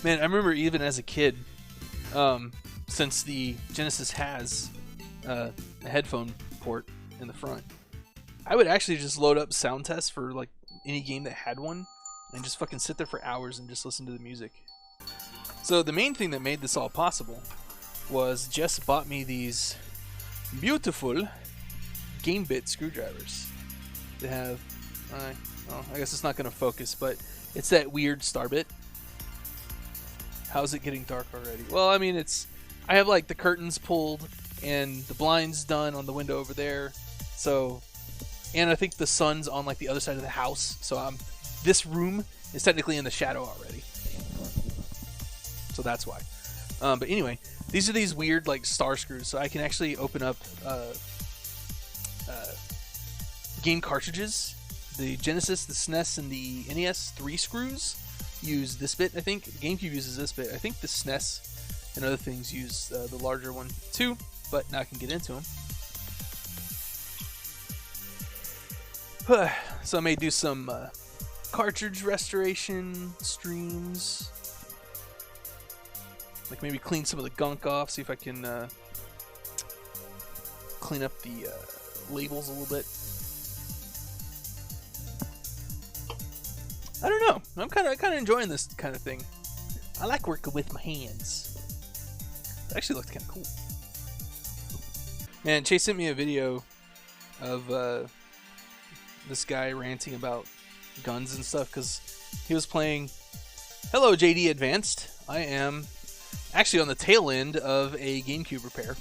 Man, I remember even as a kid, since the Genesis has a headphone port in the front, I would actually just load up sound tests for like any game that had one and just fucking sit there for hours and just listen to the music. So the main thing that made this all possible was Jess bought me these beautiful game bit screwdrivers. They have, well, I guess it's not going to focus, but it's that weird star bit. How's it getting dark already? Well, I mean, I have like the curtains pulled and the blinds done on the window over there. So, and I think the sun's on like the other side of the house. So this room is technically in the shadow already. So that's why. But anyway, these are these weird like star screws. So I can actually open up game cartridges. The Genesis, the SNES, and the NES 3 screws use this bit, I think. GameCube uses this bit. I think the SNES and other things use the larger one too, but now I can get into them. So I may do some cartridge restoration streams. Like maybe clean some of the gunk off, see if I can clean up the labels a little bit. I don't know. I'm kind of enjoying this kind of thing. I like working with my hands. It actually looked kind of cool. Man, Chase sent me a video of this guy ranting about guns and stuff because he was playing. Hello, JD Advanced. I am actually on the tail end of a GameCube repair.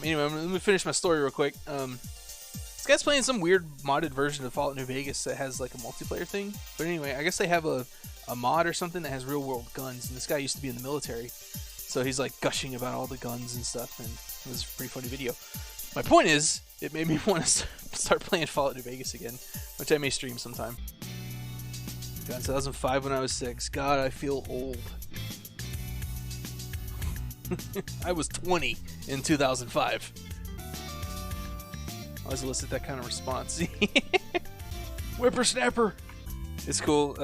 Anyway, let me finish my story real quick. This guy's playing some weird modded version of Fallout New Vegas that has like a multiplayer thing. But anyway, I guess they have a mod or something that has real world guns. And this guy used to be in the military. So he's like gushing about all the guns and stuff. And it was a pretty funny video. My point is, it made me want to start playing Fallout New Vegas again. Which I may stream sometime. God, 2005 when I was 6. God, I feel old. I was 20 in 2005. I always elicit that kind of response. Whippersnapper! It's cool.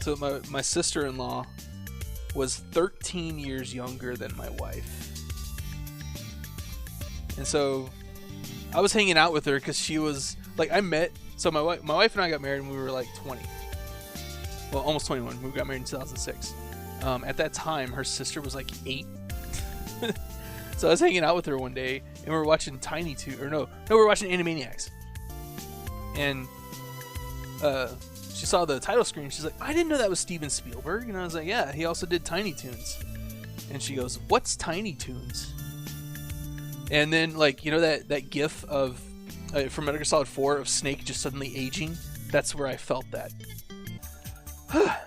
So my sister-in-law was 13 years younger than my wife. And so I was hanging out with her because she was like, so my wife and I got married when we were like 20. Well, almost 21. We got married in 2006. At that time, her sister was like 8. So I was hanging out with her one day, and we were watching Tiny Toons, or no, we were watching Animaniacs. And she saw the title screen. She's like, I didn't know that was Steven Spielberg. And I was like, yeah, he also did Tiny Toons. And she goes, what's Tiny Toons? And then, like, you know that gif of from Metal Gear Solid 4 of Snake just suddenly aging? That's where I felt that.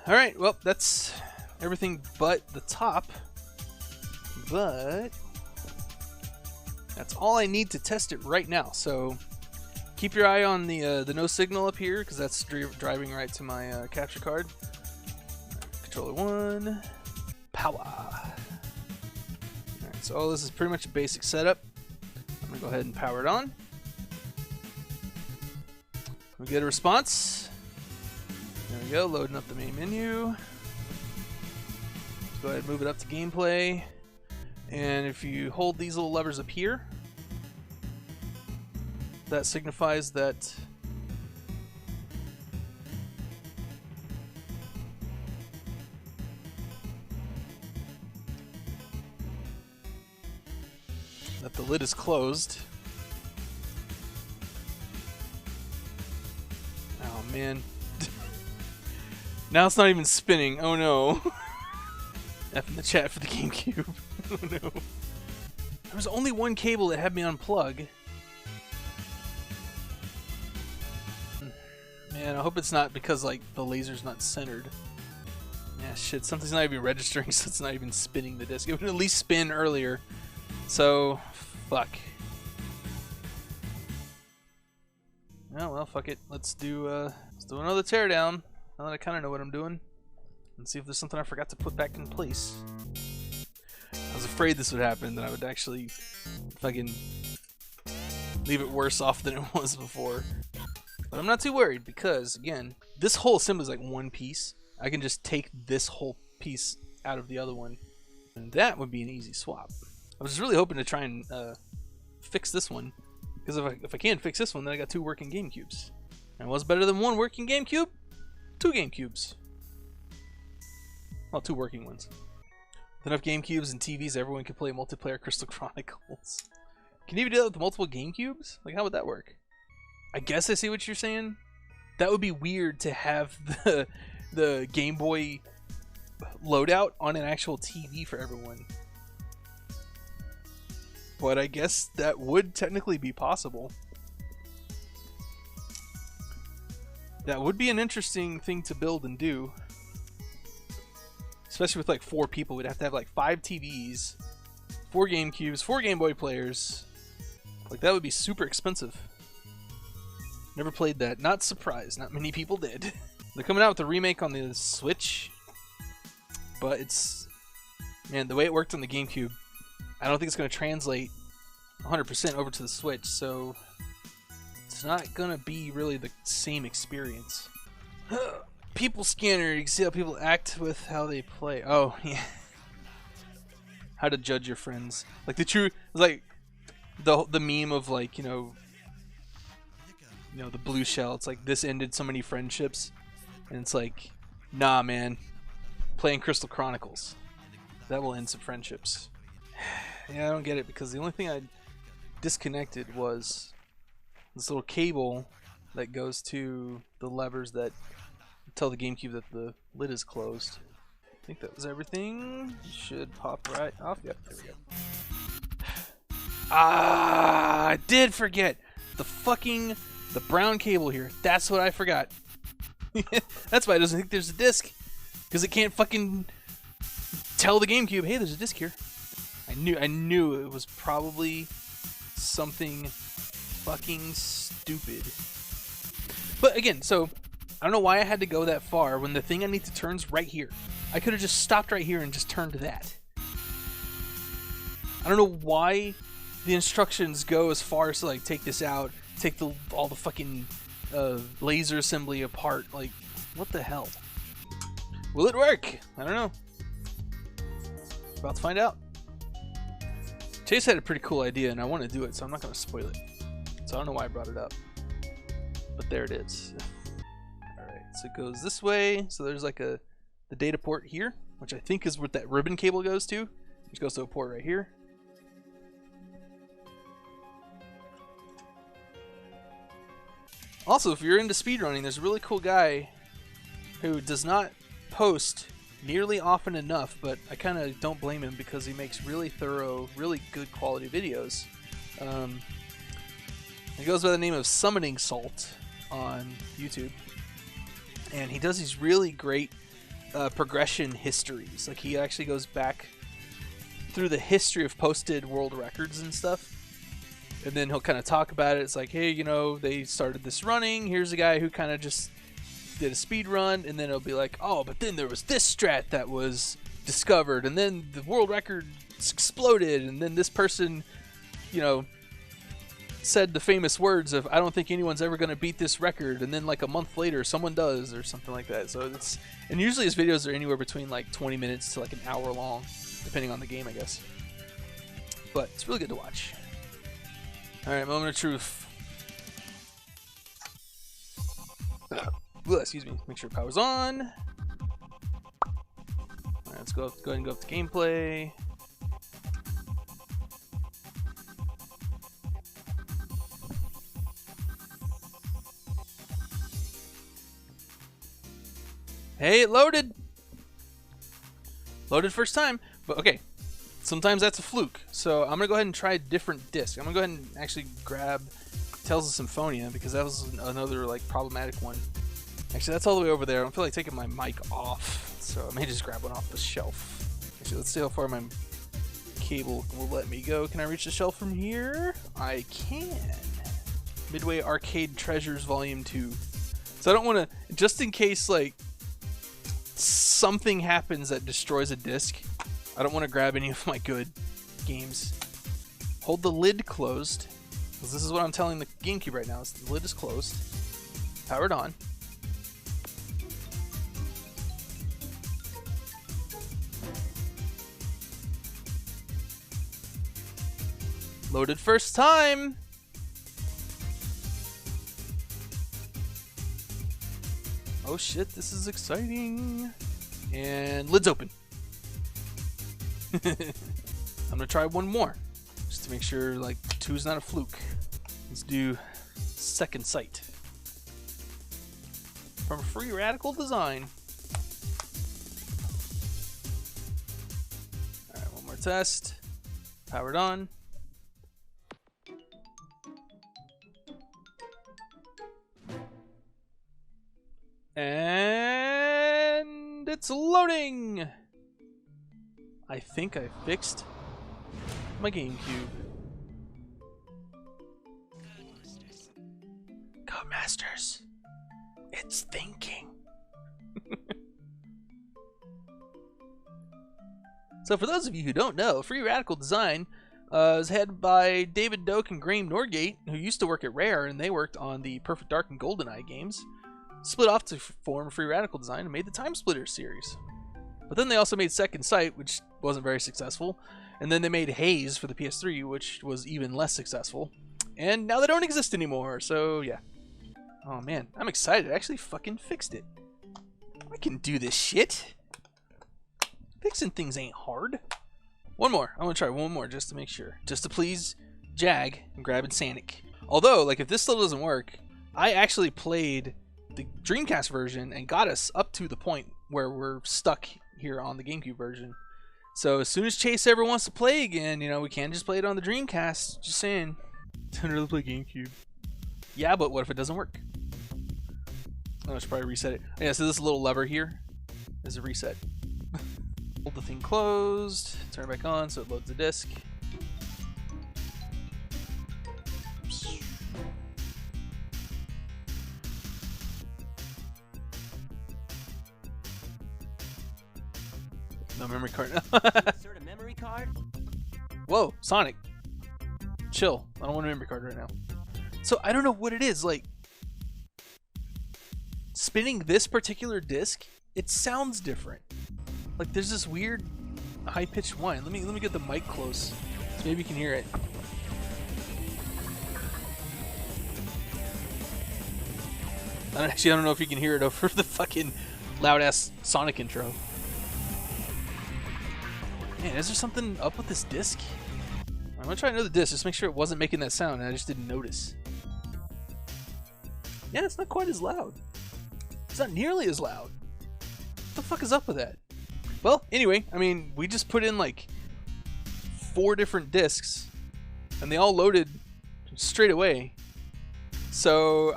Alright, well, that's everything but the top. But that's all I need to test it right now. So keep your eye on the no signal up here, because that's driving right to my capture card. Controller 1, power. Alright, so all this is pretty much a basic setup. I'm going to go ahead and power it on. We get a response. There we go, loading up the main menu. Let's go ahead and move it up to gameplay. And if you hold these little levers up here, that signifies that the lid is closed. Oh man. Now it's not even spinning. Oh no. F in the chat for the GameCube. Oh no. There was only one cable that had me unplug. Man, I hope it's not because like the laser's not centered. Yeah, shit, something's not even registering, so it's not even spinning the disc. It would at least spin earlier. So, fuck. Oh well, fuck it. Let's do another teardown. Now that I kind of know what I'm doing, and see if there's something I forgot to put back in place. I was afraid this would happen, that I would actually fucking leave it worse off than it was before. But I'm not too worried, because again, this whole assembly is like one piece. I can just take this whole piece out of the other one, and that would be an easy swap. I was just really hoping to try and fix this one, because if I can't fix this one, then I got 2 working GameCubes. And what's better than 1 working GameCube? 2 GameCubes. Well, 2 working ones. With enough GameCubes and TVs, everyone can play multiplayer Crystal Chronicles. Can you even do that with multiple GameCubes? Like, how would that work? I guess I see what you're saying. That would be weird to have the Game Boy loadout on an actual TV for everyone. But I guess that would technically be possible. That would be an interesting thing to build and do. Especially with like 4 people. We'd have to have like 5 TVs, 4 GameCubes, 4 Game Boy players. Like, that would be super expensive. Never played that. Not surprised. Not many people did. They're coming out with a remake on the Switch. But it's... Man, the way it worked on the GameCube, I don't think it's going to translate 100% over to the Switch. So it's not going to be really the same experience. People scanner. You can see how people act with how they play. Oh, yeah. How to judge your friends. Like the true... Like the meme of like, you know, the blue shell. It's like, this ended so many friendships. And it's like, nah, man. Playing Crystal Chronicles. That will end some friendships. Yeah, I don't get it, because the only thing I disconnected was this little cable that goes to the levers that tell the GameCube that the lid is closed. I think that was everything. Should pop right off. Yep, there we go. Ah, I did forget the brown cable here. That's what I forgot. That's why it doesn't think there's a disc, because it can't fucking tell the GameCube, hey, there's a disc here. I knew it was probably something fucking stupid. But again, so I don't know why I had to go that far when the thing I need to turn's right here. I could have just stopped right here and just turned to that. I don't know why the instructions go as far as to like take this out, take all the fucking laser assembly apart. Like, what the hell? Will it work? I don't know. About to find out. Chase had a pretty cool idea, and I want to do it, so I'm not going to spoil it. So I don't know why I brought it up. But there it is. Alright, so it goes this way. So there's like the data port here. which I think is what that ribbon cable goes to, which goes to a port right here. Also, if you're into speedrunning, there's a really cool guy who does not post nearly often enough, but I kind of don't blame him because he makes really thorough, really good quality videos. He goes by the name of Summoning Salt on YouTube, and he does these really great progression histories. Like, he actually goes back through the history of posted world records and stuff, and then he'll kind of talk about it. It's like, hey, you know, they started this running, here's a guy who kind of just did a speed run, and then it'll be like, oh, but then there was this strat that was discovered, and then the world record exploded, and then this person, you know, said the famous words of, I don't think anyone's ever going to beat this record, and then like a month later someone does, or something like that. So it's, and usually his videos are anywhere between like 20 minutes to like an hour long, depending on the game, I guess. But it's really good to watch. Alright, moment of truth. Ooh, excuse me. Make sure power's on. Alright, let's go ahead and go up to gameplay. Hey, it loaded! Loaded first time, but okay. Sometimes that's a fluke. So I'm going to go ahead and try a different disc. I'm going to go ahead and actually grab Tales of Symphonia, because that was another like problematic one. Actually, that's all the way over there. I don't feel like taking my mic off, so I may just grab one off the shelf. Actually, let's see how far my cable will let me go. Can I reach the shelf from here? I can. Midway Arcade Treasures Volume 2. So I don't want to, just in case like something happens that destroys a disc, I don't want to grab any of my good games. Hold the lid closed, because this is what I'm telling the GameCube right now. Is the lid is closed. Powered on. Loaded first time. Oh shit, this is exciting. And lid's open. I'm gonna try one more, just to make sure like 2's not a fluke. Let's do Second Sight from Free Radical Design. Alright, one more test. Powered on. And it's loading! I think I fixed my GameCube. Codemasters, it's thinking. So for those of you who don't know, Free Radical Design is headed by David Doak and Graham Norgate, who used to work at Rare, and they worked on the Perfect Dark and GoldenEye games. Split off to form Free Radical Design and made the Time Splitters series. But then they also made Second Sight, which wasn't very successful. And then they made Haze for the PS3, which was even less successful. And now they don't exist anymore, so yeah. Oh man, I'm excited. I actually fucking fixed it. I can do this shit. Fixing things ain't hard. One more. I'm gonna try one more just to make sure. Just to please Jag and grabbing Sanic. Although, like, if this still doesn't work, I actually played the Dreamcast version and got us up to the point where we're stuck here on the GameCube version. So as soon as Chase ever wants to play again, you know, we can't just play it on the Dreamcast. Just saying. I'd rather play GameCube. Yeah, but what if it doesn't work? I should probably reset it. Yeah, so this little lever here is a reset. Hold the thing closed, turn it back on so it loads the disc. No memory card. Insert a memory card? Whoa, Sonic. Chill. I don't want a memory card right now. So I don't know what it is. Like, spinning this particular disc, it sounds different. Like there's this weird high-pitched whine. Let me get the mic close so maybe you can hear it. I don't know if you can hear it over the fucking loud-ass Sonic intro. Man, is there something up with this disc? I'm gonna try another disc, just make sure it wasn't making that sound and I just didn't notice. Yeah, it's not quite as loud. It's not nearly as loud. What the fuck is up with that? Well, anyway, I mean, we just put in like 4 different discs and they all loaded straight away. So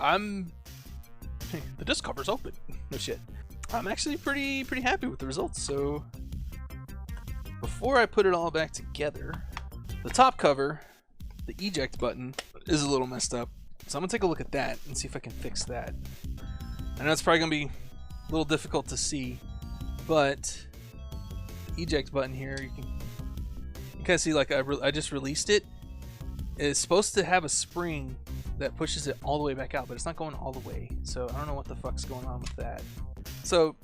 the disc cover's open. No shit. I'm actually pretty happy with the results. So before I put it all back together, the top cover, the eject button, is a little messed up. So I'm gonna take a look at that and see if I can fix that. I know it's probably gonna be a little difficult to see, but the eject button here, you can kind of see like I just released it. It's supposed to have a spring that pushes it all the way back out, but it's not going all the way. So I don't know what the fuck's going on with that. So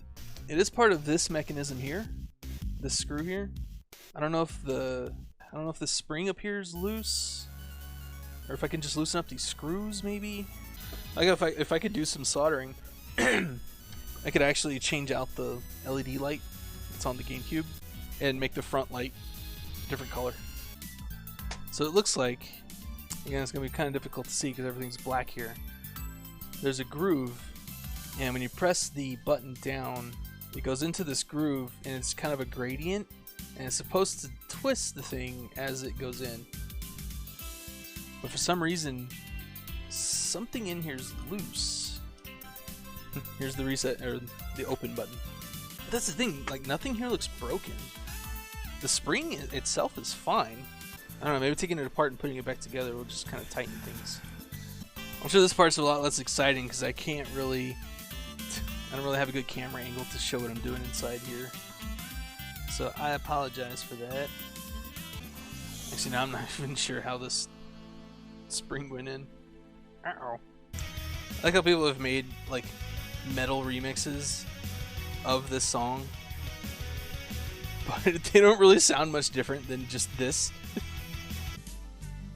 it is part of this mechanism here, this screw here. I don't know if the spring up here is loose, or if I can just loosen up these screws maybe. Like if I could do some soldering, I could actually change out the LED light that's on the GameCube and make the front light a different color. So it looks like, again, it's gonna be kind of difficult to see because everything's black here. There's a groove, and when you press the button down, it goes into this groove, and it's kind of a gradient, and it's supposed to twist the thing as it goes in. But for some reason, something in here is loose. Here's the reset, or the open button. But that's the thing, like nothing here looks broken. The spring itself is fine. I don't know, maybe taking it apart and putting it back together will just kind of tighten things. I'm sure this part's a lot less exciting because I don't really have a good camera angle to show what I'm doing inside here. So I apologize for that. Actually, now I'm not even sure how this spring went in. Uh-oh. I like how people have made like metal remixes of this song, but they don't really sound much different than just this.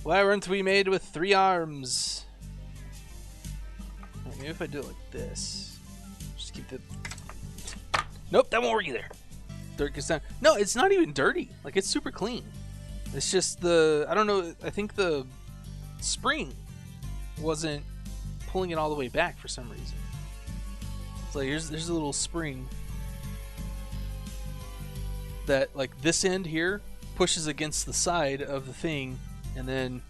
Why weren't we made with 3 arms? Maybe if I do it like this. Just keep the... Nope, that won't work either. Dirt gets down. No, it's not even dirty. Like, it's super clean. It's just the... I don't know. I think the spring wasn't pulling it all the way back for some reason. It's like, there's a little spring that, like, this end here pushes against the side of the thing. And then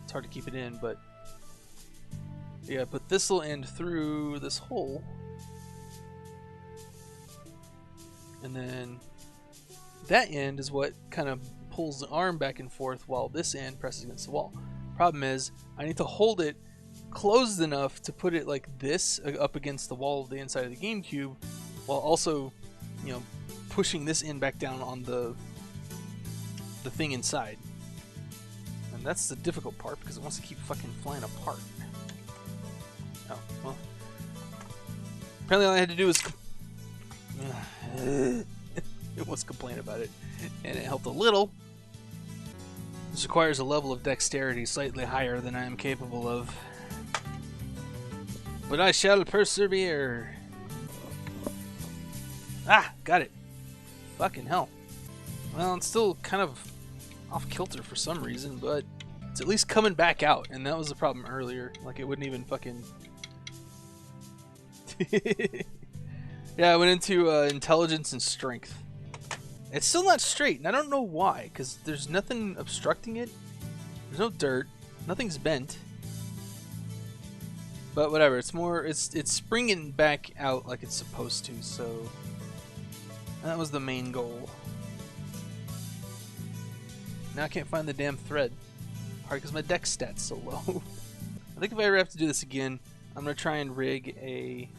it's hard to keep it in, but yeah, put this little end through this hole, and then that end is what kind of pulls the arm back and forth while this end presses against the wall. Problem is, I need to hold it closed enough to put it like this up against the wall of the inside of the GameCube, while also, you know, pushing this end back down on the thing inside. And that's the difficult part because it wants to keep fucking flying apart. Oh, well. Apparently all I had to do was it was complain about it, and it helped a little. This requires a level of dexterity slightly higher than I am capable of. But I shall persevere. Ah, got it. Fucking hell. Well, it's still kind of off kilter for some reason, but it's at least coming back out, and that was the problem earlier. Like, it wouldn't even fucking... Yeah, I went into intelligence and strength. It's still not straight, and I don't know why, because there's nothing obstructing it. There's no dirt. Nothing's bent. But whatever, it's springing back out like it's supposed to, so... That was the main goal. Now I can't find the damn thread. Hard because my deck stat's so low. I think if I ever have to do this again, I'm going to try and rig a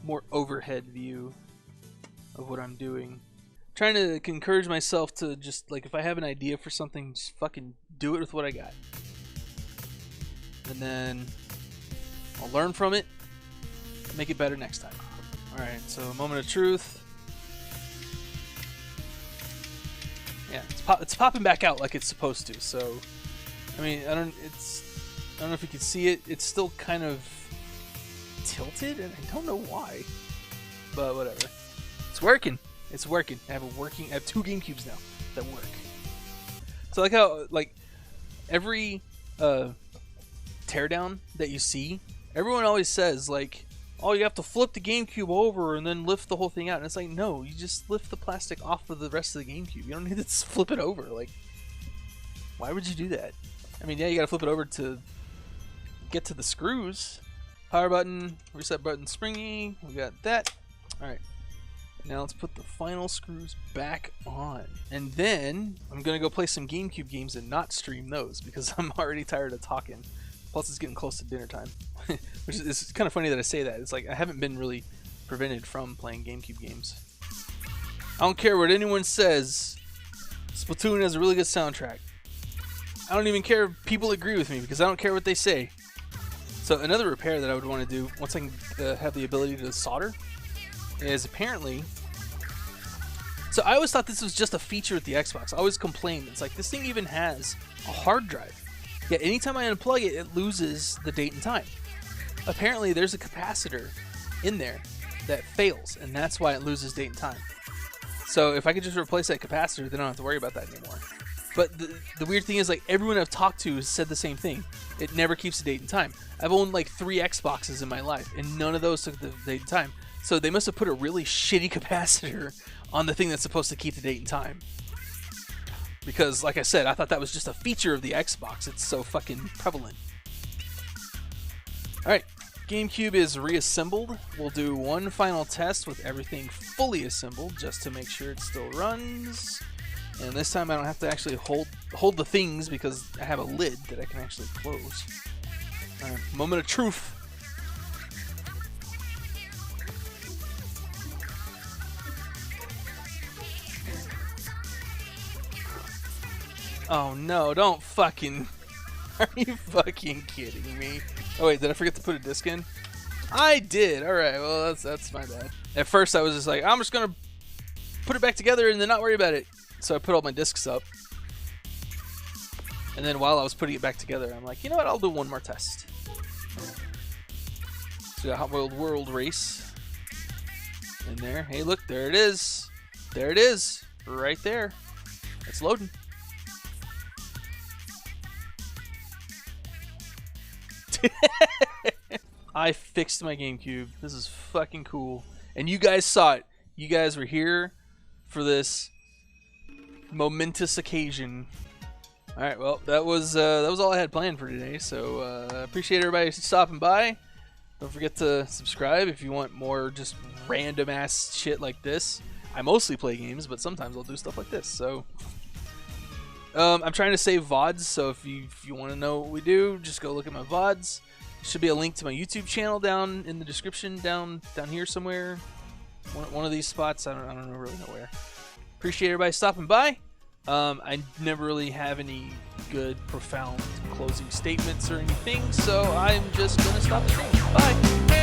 more overhead view of what I'm doing. Trying to encourage myself to just, like, if I have an idea for something, just fucking do it with what I got. And then I'll learn from it, make it better next time. Alright, so moment of truth. Yeah, it's popping back out like it's supposed to. So, I mean, I don't know if you can see it. It's still kind of tilted, and I don't know why. But whatever, it's working. It's working. I have 2 GameCubes now that work. So like how every teardown that you see, everyone always says like, oh, you have to flip the GameCube over and then lift the whole thing out. And it's like, no, you just lift the plastic off of the rest of the GameCube. You don't need to flip it over. Like, why would you do that? I mean, yeah, you gotta flip it over to get to the screws. Power button, reset button, springy. We got that. All right. Now let's put the final screws back on. And then I'm gonna go play some GameCube games and not stream those because I'm already tired of talking. Plus it's getting close to dinner time. Which is it's kind of funny that I say that. It's like I haven't been really prevented from playing GameCube games. I don't care what anyone says. Splatoon has a really good soundtrack. I don't even care if people agree with me because I don't care what they say. So another repair that I would want to do once I can have the ability to solder is apparently... So I always thought this was just a feature with the Xbox. I always complained. It's like this thing even has a hard drive. Yet anytime I unplug it, it loses the date and time. Apparently there's a capacitor in there that fails, and that's why it loses date and time. So if I could just replace that capacitor, then I don't have to worry about that anymore. But the weird thing is, like, everyone I've talked to has said the same thing. It never keeps the date and time. I've owned like 3 Xboxes in my life, and none of those took the date and time. So they must have put a really shitty capacitor on the thing that's supposed to keep the date and time. Because, like I said, I thought that was just a feature of the Xbox. It's so fucking prevalent. Alright, GameCube is reassembled. We'll do one final test with everything fully assembled just to make sure it still runs. And this time I don't have to actually hold the things because I have a lid that I can actually close. Alright, moment of truth. Oh no, don't fucking... Are you fucking kidding me? Oh wait, did I forget to put a disc in? I did! Alright, well that's my bad. At first I was just like, I'm just gonna put it back together and then not worry about it. So I put all my discs up. And then while I was putting it back together, I'm like, you know what, I'll do one more test. So Hot Wheels World Race in there. Hey look, there it is. There it is. Right there. It's loading. I fixed my GameCube. This is fucking cool. And you guys saw it. You guys were here for this momentous occasion. Alright, well, that was all I had planned for today. So appreciate everybody stopping by. Don't forget to subscribe if you want more just random ass shit like this. I mostly play games, but sometimes I'll do stuff like this. So I'm trying to save VODs, so if you want to know what we do, just go look at my VODs. Should be a link to my YouTube channel down in the description, down here somewhere. One of these spots. I don't really know where. Appreciate everybody stopping by. I never really have any good, profound closing statements or anything, so I'm just gonna stop the stream. Bye.